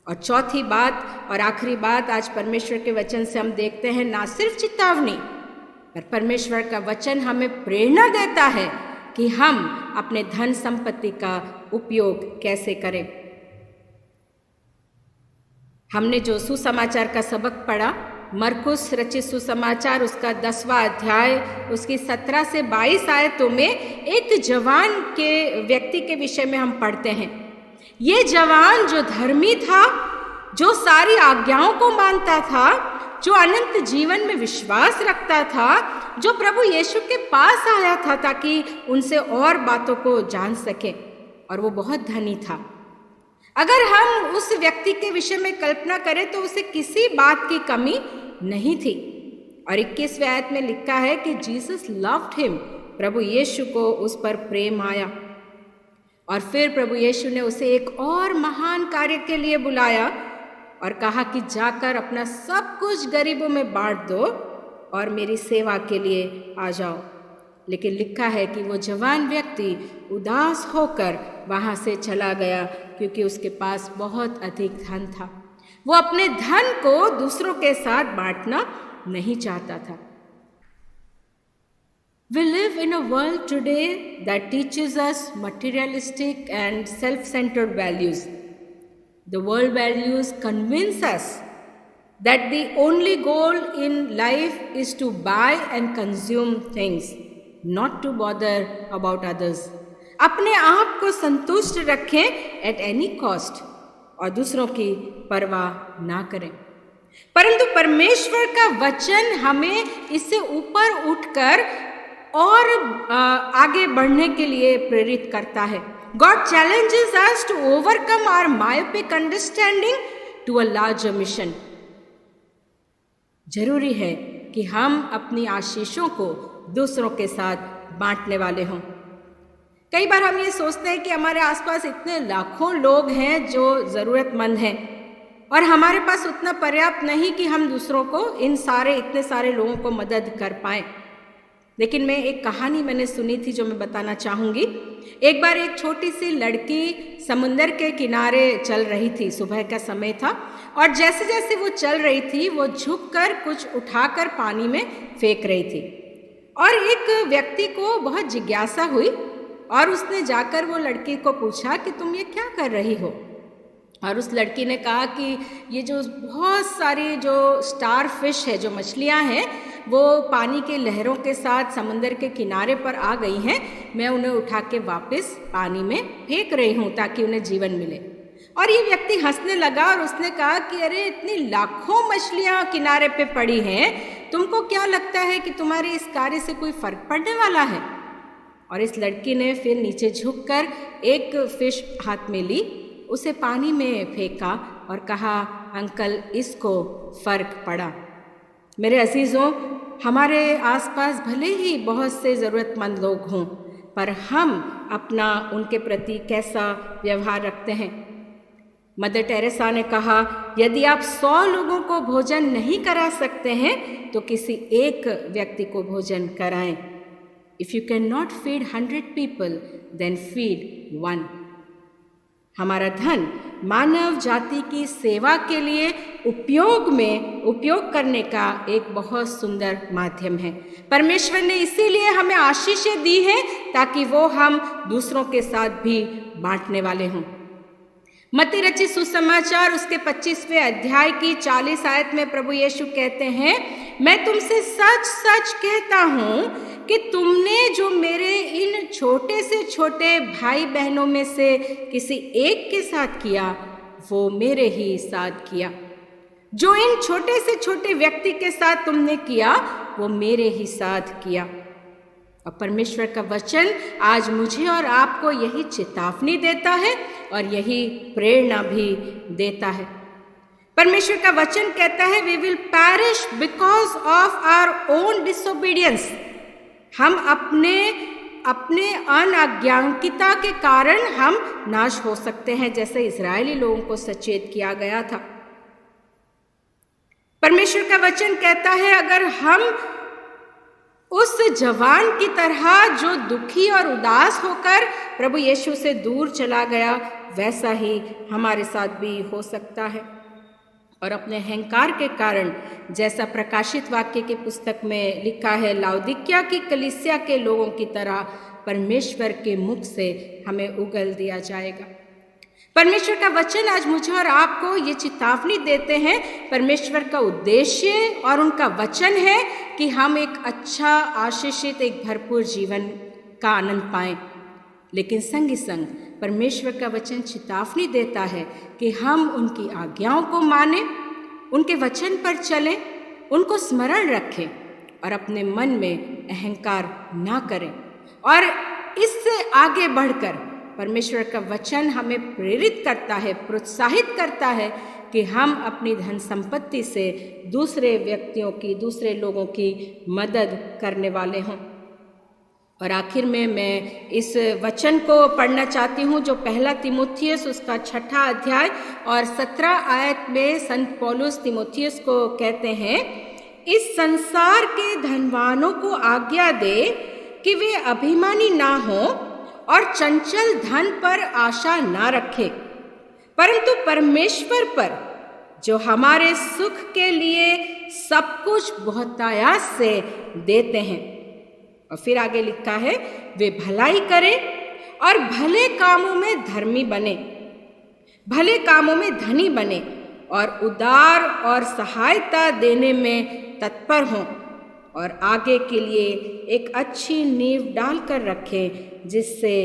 और चौथी बात और आखिरी बात आज परमेश्वर के वचन से हम देखते हैं, ना सिर्फ चेतावनी पर परमेश्वर का वचन हमें प्रेरणा देता है कि हम अपने धन संपत्ति का उपयोग कैसे करें। हमने जो सुसमाचार का सबक पढ़ा, मरकुस रचित सुसमाचार उसका 10वां अध्याय उसकी 17 से 22 आयतों में एक जवान के व्यक्ति के विषय में हम पढ़ते हैं। ये जवान जो धर्मी था, जो सारी आज्ञाओं को मानता था, जो अनंत जीवन में विश्वास रखता था, जो प्रभु यीशु के पास आया था ताकि उनसे और बातों को जान सके, और वो बहुत धनी था। अगर हम उस व्यक्ति के विषय में कल्पना करें तो उसे किसी बात की कमी नहीं थी। और 21वें आयत में लिखा है कि जीसस लव्ड हिम, प्रभु यीशु को उस पर प्रेम आया। और फिर प्रभु यीशु ने उसे एक और महान कार्य के लिए बुलाया और कहा कि जाकर अपना सब कुछ गरीबों में बांट दो और मेरी सेवा के लिए आ जाओ। लेकिन लिखा है कि वो जवान व्यक्ति उदास होकर वहाँ से चला गया, क्योंकि उसके पास बहुत अधिक धन था। वो अपने धन को दूसरों के साथ बांटना नहीं चाहता था। We live in a world today that teaches us materialistic and self-centered values. The world values convince us that the only goal in life is to buy and consume things, not to bother about others. अपने आप को संतुष्ट रखें at any cost और दूसरों की परवाह ना करें। परंतु परमेश्वर का वचन हमें इससे ऊपर उठकर और आगे बढ़ने के लिए प्रेरित करता है। God challenges us to overcome our myopic understanding to a larger mission. जरूरी है कि हम अपनी आशीषों को दूसरों के साथ बांटने वाले हों। कई बार हम ये सोचते हैं कि हमारे आसपास इतने लाखों लोग हैं जो ज़रूरतमंद हैं और हमारे पास उतना पर्याप्त नहीं कि हम दूसरों को इतने सारे लोगों को मदद कर पाएं। लेकिन एक कहानी मैंने सुनी थी जो मैं बताना चाहूँगी। एक बार एक छोटी सी लड़की समुंदर के किनारे चल रही थी, सुबह का समय था, और जैसे जैसे वो चल रही थी वो झुककर कुछ उठाकर पानी में फेंक रही थी। और एक व्यक्ति को बहुत जिज्ञासा हुई और उसने जाकर वो लड़की को पूछा कि तुम ये क्या कर रही हो। और उस लड़की ने कहा कि ये जो बहुत सारी जो स्टार फिश है, जो मछलियाँ हैं, वो पानी के लहरों के साथ समुंदर के किनारे पर आ गई हैं, मैं उन्हें उठा के वापस पानी में फेंक रही हूँ ताकि उन्हें जीवन मिले। और ये व्यक्ति हंसने लगा और उसने कहा कि अरे इतनी लाखों मछलियाँ किनारे पे पड़ी हैं, तुमको क्या लगता है कि तुम्हारे इस कार्य से कोई फर्क पड़ने वाला है। और इस लड़की ने फिर नीचे झुककर एक फिश हाथ में ली, उसे पानी में फेंका और कहा, अंकल इसको फर्क पड़ा। मेरे अजीज़ों, हमारे आसपास भले ही बहुत से ज़रूरतमंद लोग हों, पर हम अपना उनके प्रति कैसा व्यवहार रखते हैं। मदर टेरेसा ने कहा, यदि आप 100 लोगों को भोजन नहीं करा सकते हैं तो किसी एक व्यक्ति को भोजन कराएं। If you can not feed 100 people then feed 1। हमारा धन मानव जाति की सेवा के लिए उपयोग करने का एक बहुत सुंदर माध्यम है। परमेश्वर ने इसीलिए हमें आशीषें दी हैं ताकि वो हम दूसरों के साथ भी बांटने वाले हों। मत्ती रचित सुसमाचार उसके 25वें अध्याय की 40 आयत में प्रभु यीशु कहते हैं, मैं तुमसे सच सच कहता हूँ कि तुमने जो मेरे इन छोटे से छोटे भाई बहनों में से किसी एक के साथ किया, वो मेरे ही साथ किया। जो इन छोटे से छोटे व्यक्ति के साथ तुमने किया, वो मेरे ही साथ किया। और परमेश्वर का वचन आज मुझे और आपको यही चेतावनी देता है और यही प्रेरणा भी देता है। परमेश्वर का वचन कहता है, we will perish because of our own disobedience. हम अपने अनाज्ञाकारिता के कारण हम नाश हो सकते हैं, जैसे इजरायली लोगों को सचेत किया गया था। परमेश्वर का वचन कहता है, अगर हम उस जवान की तरह जो दुखी और उदास होकर प्रभु यीशु से दूर चला गया, वैसा ही हमारे साथ भी हो सकता है। और अपने अहंकार के कारण, जैसा प्रकाशित वाक्य की पुस्तक में लिखा है, लाउदिकिया की कलीसिया के लोगों की तरह परमेश्वर के मुख से हमें उगल दिया जाएगा। परमेश्वर का वचन आज मुझे और आपको ये चेतावनी देते हैं। परमेश्वर का उद्देश्य और उनका वचन है कि हम एक अच्छा, आशीषित, एक भरपूर जीवन का आनंद पाएं। लेकिन संग ही संग परमेश्वर का वचन चेतावनी देता है कि हम उनकी आज्ञाओं को मानें, उनके वचन पर चलें, उनको स्मरण रखें और अपने मन में अहंकार ना करें। और इससे आगे बढ़कर परमेश्वर का वचन हमें प्रेरित करता है, प्रोत्साहित करता है कि हम अपनी धन संपत्ति से दूसरे व्यक्तियों की, दूसरे लोगों की मदद करने वाले हों। और आखिर में मैं इस वचन को पढ़ना चाहती हूँ जो 1 तीमुथियुस उसका 6 अध्याय और 17 आयत में संत पौलुस तीमुथियुस को कहते हैं, इस संसार के धनवानों को आज्ञा दे कि वे अभिमानी ना हो और चंचल धन पर आशा ना रखे, परंतु परमेश्वर पर जो हमारे सुख के लिए सब कुछ बहुतायात से देते हैं। और फिर आगे लिखा है, वे भलाई करें और भले कामों में धर्मी बने, भले कामों में धनी बने और उदार और सहायता देने में तत्पर हों और आगे के लिए एक अच्छी नींव डालकर रखें, जिससे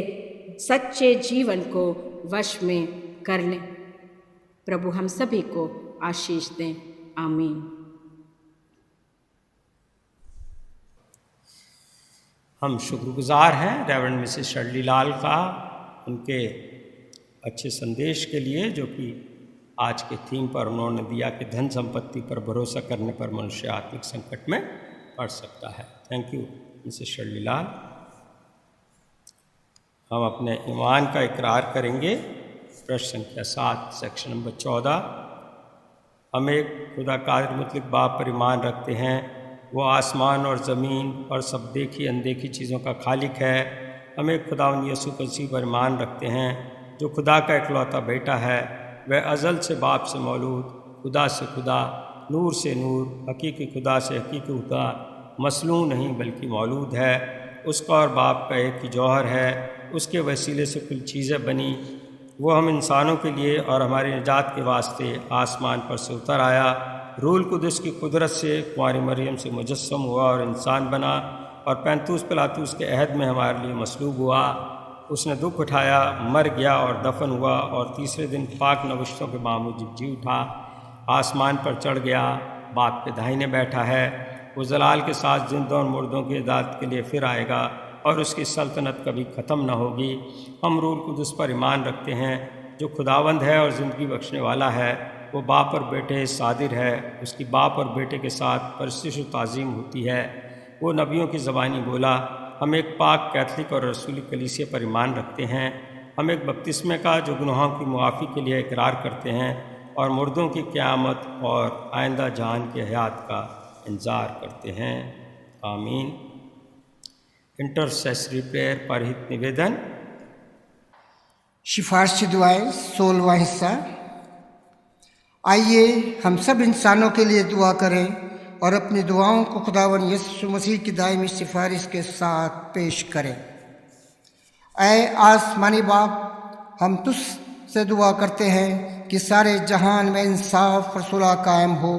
सच्चे जीवन को वश में कर लें। प्रभु हम सभी को आशीष दें। आमीन। हम शुक्रगुजार हैं रेवरेंड मिसेस शर्ली लाल का उनके अच्छे संदेश के लिए, जो कि आज के थीम पर उन्होंने दिया कि धन संपत्ति पर भरोसा करने पर मनुष्य आत्मिक संकट में पड़ सकता है। थैंक यू मिसेस शर्ली लाल। हम अपने ईमान का इकरार करेंगे। प्रश्न संख्या 7 सेक्शन नंबर 14। हम एक खुदा कादिर मुतलक बाप पर ईमान रखते हैं, वो आसमान और ज़मीन और सब देखी अनदेखी चीज़ों का खालिक है। हम एक खुदावंद यीशु मसीह पर ईमान रखते हैं, जो खुदा का इकलौता बेटा है। वह अज़ल से बाप से मौलूद, खुदा से खुदा, नूर से नूर, हकीकी खुदा से हकीकी खुदा, मसलू नहीं बल्कि मौलूद है। उसका और बाप का एक ही जौहर है। उसके वसीले से कुल चीज़ें बनी। वो हम इंसानों के लिए और हमारी निजात के वास्ते आसमान पर से उतर आया। रूल कुदस की कुदरत से कुंवारी मरियम से मुजस्सम हुआ और इंसान बना और 35 पिलातूस के अहद में हमारे लिए मसलूब हुआ। उसने दुख उठाया, मर गया और दफन हुआ और तीसरे दिन पाक नविश्तों के बावजूद जी उठा, आसमान पर चढ़ गया, बाप के दाहिने बैठा है। वो जलाल के साथ जिंदों और मुर्दों की इदात के लिए फिर आएगा और उसकी सल्तनत कभी ख़त्म न होगी। हम रूल कुदस पर ईमान रखते हैं, जो खुदावंद है और ज़िंदगी बख्शने वाला है। वो बाप और बेटे सादिर है। उसकी बाप और बेटे के साथ परस्तिश व ताज़ीम होती है। वो नबियों की ज़बानी बोला। हम एक पाक कैथलिक और रसूली कलीसिया पर ईमान रखते हैं। हम एक बपतिस्मे का जो गुनाहों की मुआफ़ी के लिए इकरार करते हैं और मुर्दों की क़यामत और आइंदा जहान की हयात का इंतज़ार करते हैं। आमीन। इंटरसेसरी प्रेयर पर हित निवेदन। सिफारिशी दुआएं 16वां हिस्सा। आइए हम सब इंसानों के लिए दुआ करें और अपनी दुआओं को खुदावंद यीशु मसीह की दायमी सिफारिश के साथ पेश करें। ऐ आसमानी बाप, हम तुझसे दुआ करते हैं कि सारे जहान में इंसाफ और सुलह कायम हो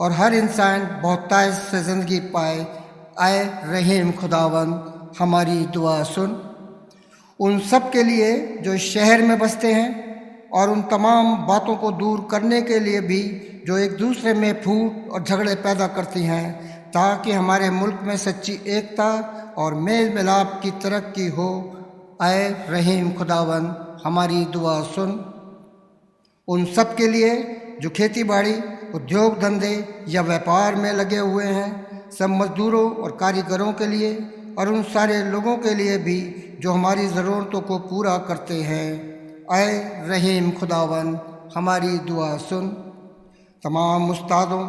और हर इंसान बहुतायत से ज़िंदगी पाए। ऐ रहीम खुदावंद, हमारी दुआ सुन। उन सब के लिए जो शहर में बसते हैं और उन तमाम बातों को दूर करने के लिए भी जो एक दूसरे में फूट और झगड़े पैदा करती हैं, ताकि हमारे मुल्क में सच्ची एकता और मेल मिलाप की तरक्की हो। ऐ रहीम खुदावंद, हमारी दुआ सुन। उन सब के लिए जो खेती बाड़ी, उद्योग धंधे या व्यापार में लगे हुए हैं, सब मजदूरों और कारीगरों के लिए और उन सारे लोगों के लिए भी जो हमारी ज़रूरतों को पूरा करते हैं। ऐ रहीम खुदावंद, हमारी दुआ सुन। तमाम उस्तादों,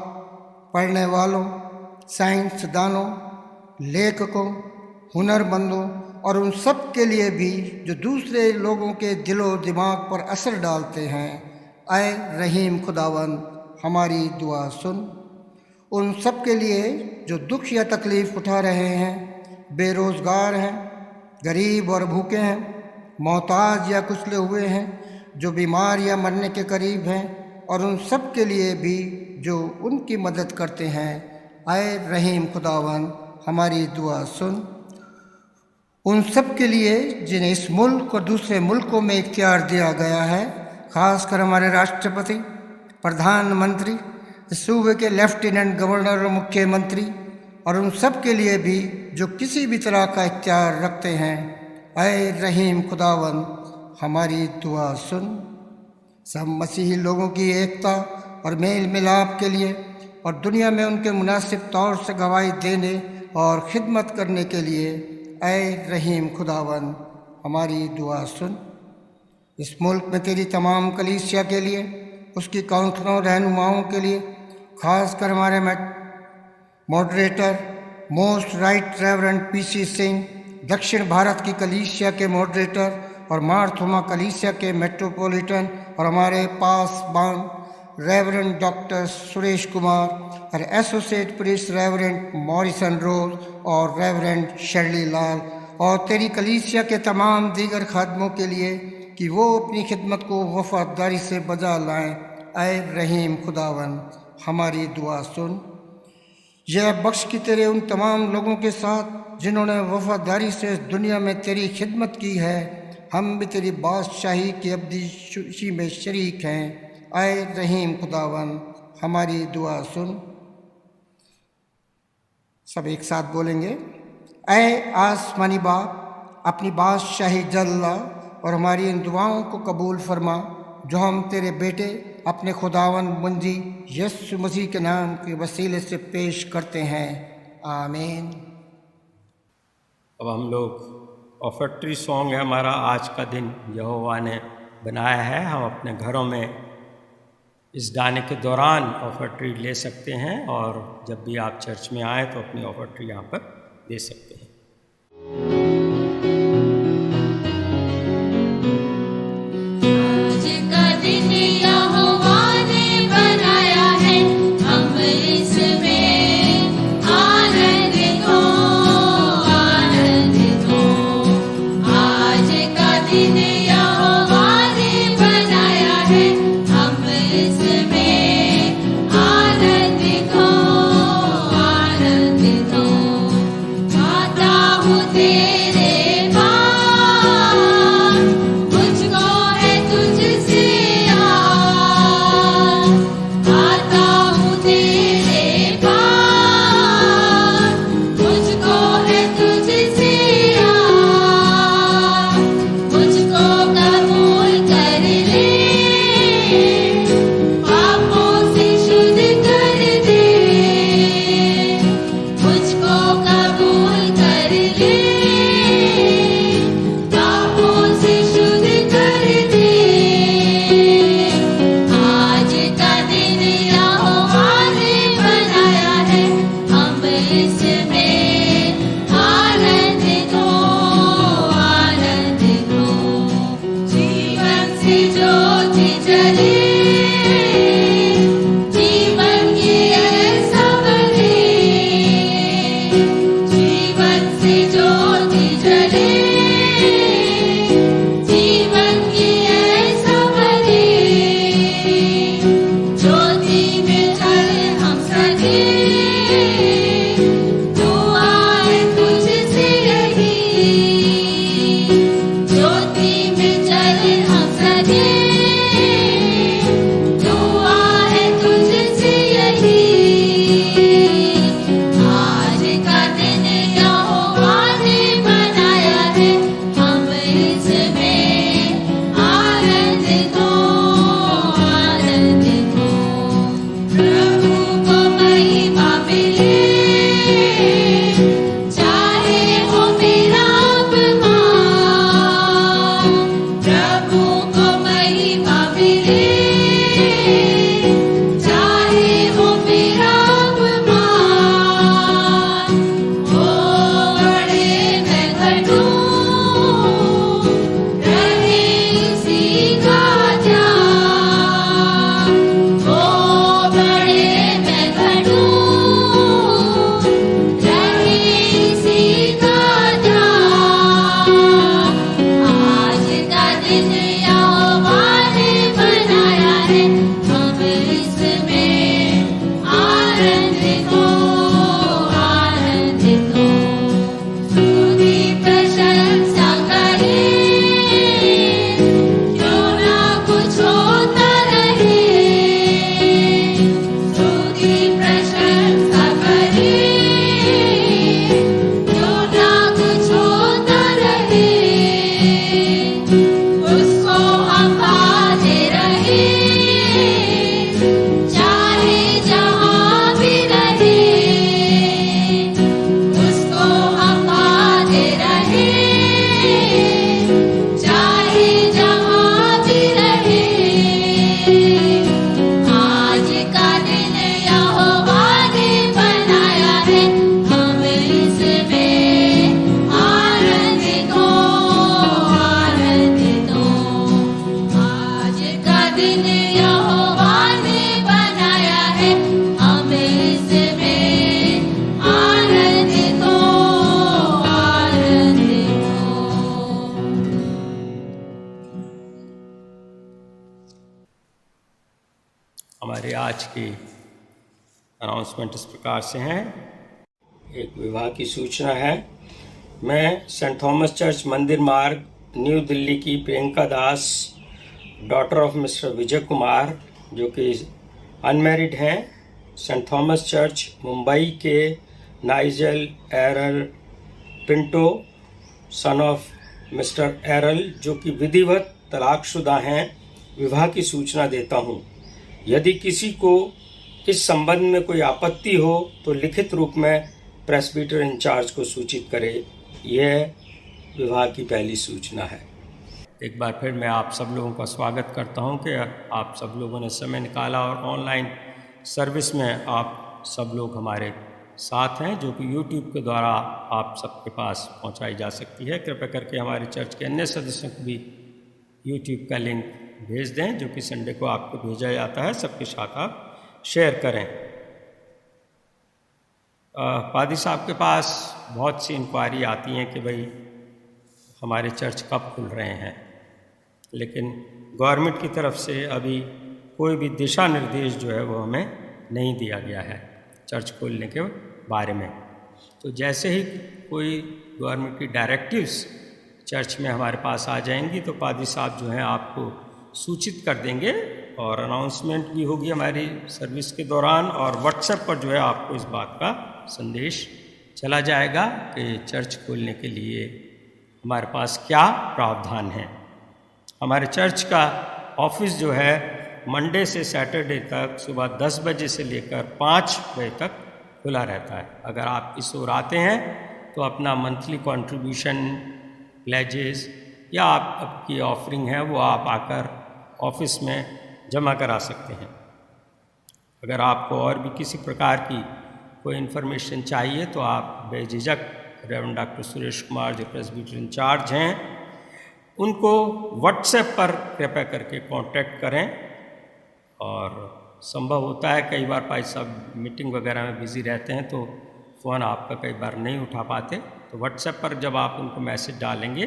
पढ़ने वालों, साइंसदानों, लेखकों, हुनरमंदों और उन सब के लिए भी जो दूसरे लोगों के दिलो दिमाग पर असर डालते हैं। ऐ रहीम खुदावंद, हमारी दुआ सुन। उन सब के लिए जो दुख या तकलीफ़ उठा रहे हैं, बेरोज़गार हैं, गरीब और भूखे हैं, मोहताज या कुचले हुए हैं, जो बीमार या मरने के करीब हैं, और उन सब के लिए भी जो उनकी मदद करते हैं। ऐ रहीम खुदावंद, हमारी दुआ सुन। उन सब के लिए जिन्हें इस मुल्क और दूसरे मुल्कों में इख्तियार दिया गया है, ख़ासकर हमारे राष्ट्रपति, प्रधानमंत्री, सूबे के लेफ्टिनेंट गवर्नर और मुख्यमंत्री, और उन सब के लिए भी जो किसी भी तरह का इख्तियार रखते हैं। ऐ रहीम खुदावंद, हमारी दुआ सुन। सब मसीही लोगों की एकता और मेल मिलाप के लिए और दुनिया में उनके मुनासिब तौर से गवाही देने और खिदमत करने के लिए ऐ रहीम खुदावंद, हमारी दुआ सुन। इस मुल्क में तेरी तमाम कलीसिया के लिए, उसकी काउंसलों रहनुमाओं के लिए, खासकर हमारे moderator most right reverend PC Singh, दक्षिण भारत की कलीसिया के मॉडरेटर और मारथोमा कलीसिया के मेट्रोपॉलिटन और हमारे पासबान रेवरेंड डॉक्टर सुरेश कुमार और एसोसिएट प्रीस्ट रेवरेंड मॉरिसन रोज और रेवरेंड शर्ली लाल और तेरी कलीसिया के तमाम दीगर खादमों के लिए कि वो अपनी खिदमत को वफादारी से बजा लाएं। ऐ रहीम खुदावन हमारी दुआ सुन। यह बख्श की तेरे उन तमाम लोगों के साथ जिन्होंने वफादारी से दुनिया में तेरी खिदमत की है, हम भी तेरी बादशाही की अब्दी खुशी में शरीक हैं। ऐ रहीम खुदावन हमारी दुआ सुन। सब एक साथ बोलेंगे। ऐ आसमानी बाप, अपनी बादशाही जल्ला और हमारी इन दुआओं को कबूल फरमा जो हम तेरे बेटे अपने खुदावन मुंजी यीशु मसीह के नाम के वसीले से पेश करते हैं। आमीन। अब हम लोग ऑफर्ट्री सॉन्ग है हमारा आज का दिन यहोवा ने बनाया है, हम अपने घरों में इस गाने के दौरान ऑफर्ट्री ले सकते हैं और जब भी आप चर्च में आए तो अपनी ऑफर्ट्री यहाँ पर दे सकते हैं। आनंद आज की अनाउंसमेंट इस प्रकार से हैं। एक विवाह की सूचना है। मैं सेंट थॉमस चर्च मंदिर मार्ग, न्यू दिल्ली की Priyanka Das, daughter of Mister Vijay Kumar, जो कि अनमैरिड हैं, सेंट थॉमस चर्च मुंबई के Nigel Errol Pinto, son of Mister Errol, जो कि विधिवत तलाकशुदा हैं, विवाह की सूचना देता हूँ। यदि किसी को इस संबंध में कोई आपत्ति हो तो लिखित रूप में प्रेस्बिटर इंचार्ज को सूचित करे। यह विवाह की पहली सूचना है। एक बार फिर मैं आप सब लोगों का स्वागत करता हूं कि आप सब लोगों ने समय निकाला और ऑनलाइन सर्विस में आप सब लोग हमारे साथ हैं, जो कि YouTube के द्वारा आप सबके पास पहुंचाई जा सकती है। कृपया करके हमारे चर्च के अन्य सदस्यों को भी YouTube का लिंक भेज दें, जो कि संडे को आपको भेजा जाता है। सबके साथ आप शेयर करें। पादी साहब के पास बहुत सी इंक्वायरी आती हैं कि भाई हमारे चर्च कब खुल रहे हैं, लेकिन गवर्नमेंट की तरफ से अभी कोई भी दिशा निर्देश जो है वो हमें नहीं दिया गया है चर्च खोलने के बारे में। तो जैसे ही कोई गवर्नमेंट की डायरेक्टिव्स चर्च में हमारे पास आ जाएंगी तो पादी साहब जो हैं आपको सूचित कर देंगे, और अनाउंसमेंट भी होगी हमारी सर्विस के दौरान, और व्हाट्सएप पर जो है आपको इस बात का संदेश चला जाएगा कि चर्च खोलने के लिए हमारे पास क्या प्रावधान है। हमारे चर्च का ऑफिस जो है मंडे से सैटरडे तक सुबह 10 बजे से लेकर 5 बजे तक खुला रहता है। अगर आप इस ओर आते हैं तो अपना मंथली कंट्रीब्यूशन, प्लेजेस या आपकी ऑफरिंग है वो आप आकर ऑफिस में जमा करा सकते हैं। अगर आपको और भी किसी प्रकार की कोई इन्फॉर्मेशन चाहिए तो आप बेझिझक रेवरेंड डॉक्टर सुरेश कुमार, जो प्रेस्बिटर इंचार्ज हैं, उनको व्हाट्सएप पर कृपया करके कांटेक्ट करें। और संभव होता है कई बार भाई साहब मीटिंग वगैरह में बिज़ी रहते हैं तो फ़ोन आपका कई बार नहीं उठा पाते, तो व्हाट्सएप पर जब आप उनको मैसेज डालेंगे,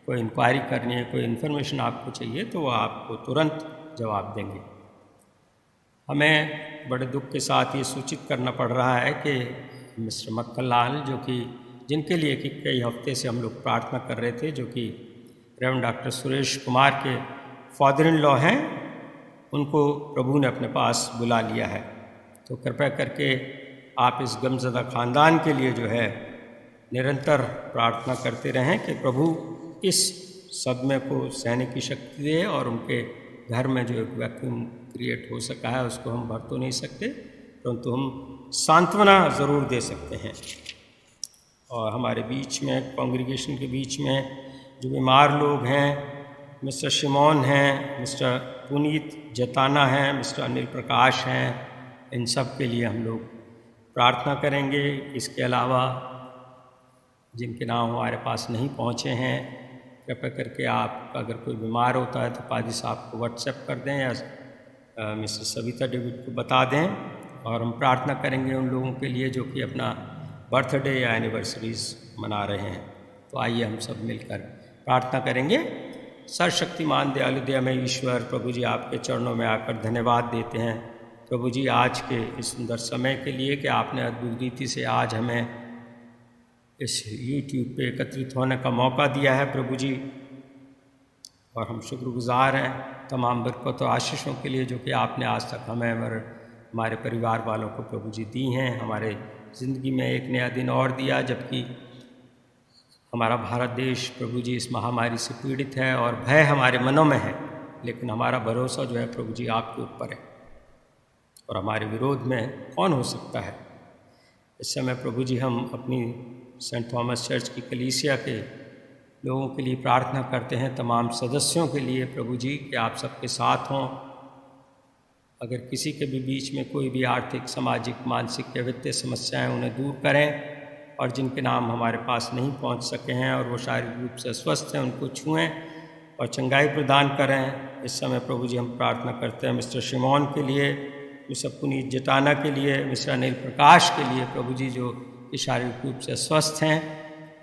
कोई इंक्वायरी करनी है, कोई इन्फॉर्मेशन आपको चाहिए, तो वो आपको तुरंत जवाब देंगे। हमें बड़े दुख के साथ ये सूचित करना पड़ रहा है कि मिस्टर मक्खन लाल, जो कि जिनके लिए कि कई हफ्ते से हम लोग प्रार्थना कर रहे थे, जो कि रेवरेंड डॉक्टर सुरेश कुमार के फादर इन लॉ हैं, उनको प्रभु ने अपने पास बुला लिया है। तो कृपया करके आप इस गमज़दा ख़ानदान के लिए जो है निरंतर प्रार्थना करते रहें कि प्रभु इस सदमे को सहने की शक्ति दे, और उनके घर में जो एक वैक्यूम क्रिएट हो सका है उसको हम भर तो नहीं सकते, परंतु हम सांत्वना ज़रूर दे सकते हैं। और हमारे बीच में, कांग्रीगेशन के बीच में जो बीमार लोग हैं, मिस्टर शिमोन हैं, मिस्टर पुनीत जताना हैं, मिस्टर अनिल प्रकाश हैं, इन सब के लिए हम लोग प्रार्थना करेंगे। इसके अलावा जिनके नाम हमारे पास नहीं पहुँचे हैं, कृपया करके आप अगर कोई बीमार होता है तो पादी साहब को व्हाट्सएप कर दें या मिस्टर सविता डेविड को बता दें, और हम प्रार्थना करेंगे उन लोगों के लिए जो कि अपना बर्थडे या एनिवर्सरीज मना रहे हैं। तो आइए हम सब मिलकर प्रार्थना करेंगे। सर्वशक्तिमान दयालु दयामय ईश्वर, प्रभु जी आपके चरणों में आकर धन्यवाद देते हैं प्रभु जी आज के इस सुंदर समय के लिए कि आपने अद्भुत रीति से आज हमें इस YouTube पे एकत्रित होने का मौका दिया है प्रभु जी, और हम शुक्रगुजार हैं तमाम बरकत और आशीषों के लिए जो कि आपने आज तक हमें और हमारे परिवार वालों को प्रभु जी दी हैं। हमारे ज़िंदगी में एक नया दिन और दिया, जबकि हमारा भारत देश प्रभु जी इस महामारी से पीड़ित है और भय हमारे मनों में है, लेकिन हमारा भरोसा जो है प्रभु जी आपके ऊपर है, और हमारे विरोध में कौन हो सकता है। इस समय प्रभु जी हम अपनी सेंट थॉमस चर्च की कलीसिया के लोगों के लिए प्रार्थना करते हैं, तमाम सदस्यों के लिए प्रभु जी कि आप सबके साथ हों। अगर किसी के भी बीच में कोई भी आर्थिक, सामाजिक, मानसिक या वित्तीय समस्याएं, उन्हें दूर करें, और जिनके नाम हमारे पास नहीं पहुंच सके हैं और वो शारीरिक रूप से अस्वस्थ हैं, उनको छुएं और चंगाई प्रदान करें। इस समय प्रभु जी हम प्रार्थना करते हैं मिस्टर शिमोन के लिए, मिस्टर पुनीत जटाना के लिए, मिस्टर अनिल प्रकाश के लिए प्रभु जी, जो कि शारीरिक रूप से अस्वस्थ हैं,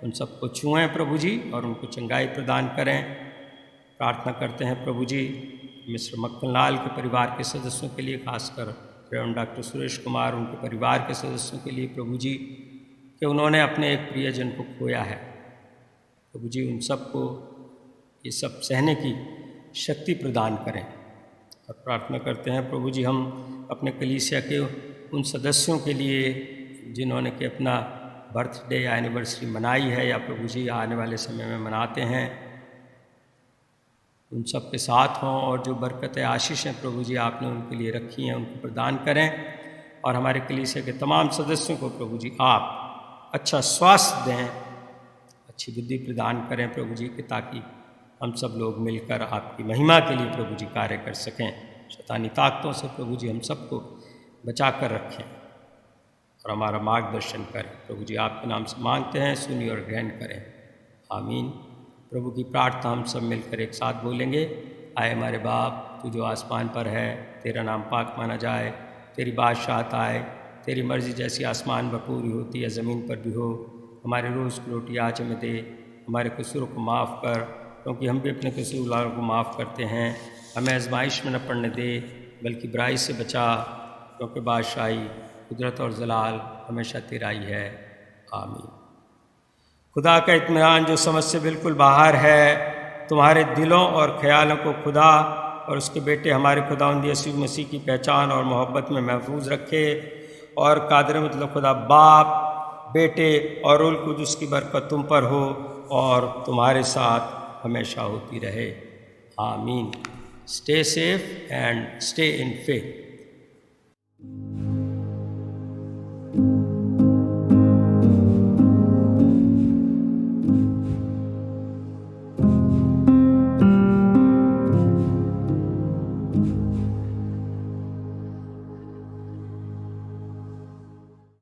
उन सबको छुएं प्रभु जी और उनको चंगाई प्रदान करें। प्रार्थना करते हैं प्रभु जी मिस्टर मक्खनलाल के परिवार के सदस्यों के लिए, खासकर रेवरेंड डॉक्टर सुरेश कुमार, उनके परिवार के सदस्यों के लिए प्रभु जी कि उन्होंने अपने एक प्रियजन को खोया है। प्रभु जी उन सबको ये सब सहने की शक्ति प्रदान करें और प्रार्थना करते हैं प्रभु जी हम अपने कलीसिया के उन सदस्यों के लिए जिन्होंने कि अपना बर्थडे या एनिवर्सरी मनाई है या प्रभु जी आने वाले समय में मनाते हैं, उन सब के साथ हों और जो बरकत आशीष हैं प्रभु जी आपने उनके लिए रखी हैं उनको प्रदान करें। और हमारे कलीसिया के तमाम सदस्यों को प्रभु जी आप अच्छा स्वास्थ्य दें, अच्छी बुद्धि प्रदान करें प्रभु जी कि ताकि हम सब लोग मिलकर आपकी महिमा के लिए प्रभु जी कार्य कर सकें। शैतानी ताकतों से प्रभु जी हम सबको बचा कर रखें और हमारा मार्गदर्शन करें। प्रभु जी आपके नाम से मांगते हैं, सुनिए और ग्रहण करें, आमीन। प्रभु की प्रार्थना हम सब मिलकर एक साथ बोलेंगे। आए हमारे बाप, तू जो आसमान पर है, तेरा नाम पाक माना जाए, तेरी बादशाहत आए, तेरी मर्ज़ी जैसी आसमान पर पूरी होती है ज़मीन पर भी हो। हमारे रोज़ की रोटी आज हमें दे, हमारे कसूरों को माफ़ कर क्योंकि हम भी अपने कसूरवारों को माफ़ करते हैं। हमें आजमाइश में न पड़ने दे बल्कि बुराई से बचा, क्योंकि बादशाही, कुदरत और जलाल हमेशा तेरा ही है, आमीन। खुदा का इत्मीनान जो समझ से बिल्कुल बाहर है तुम्हारे दिलों और ख्यालों को खुदा और उसके बेटे हमारे खुदावंद यीशु मसीह की पहचान और मोहब्बत में महफूज रखे और कादिर मतलब खुदा बाप, बेटे और रूह कुदूस की बरकत तुम पर हो और तुम्हारे साथ हमेशा होती रहे, आमीन। Stay safe and stay in faith.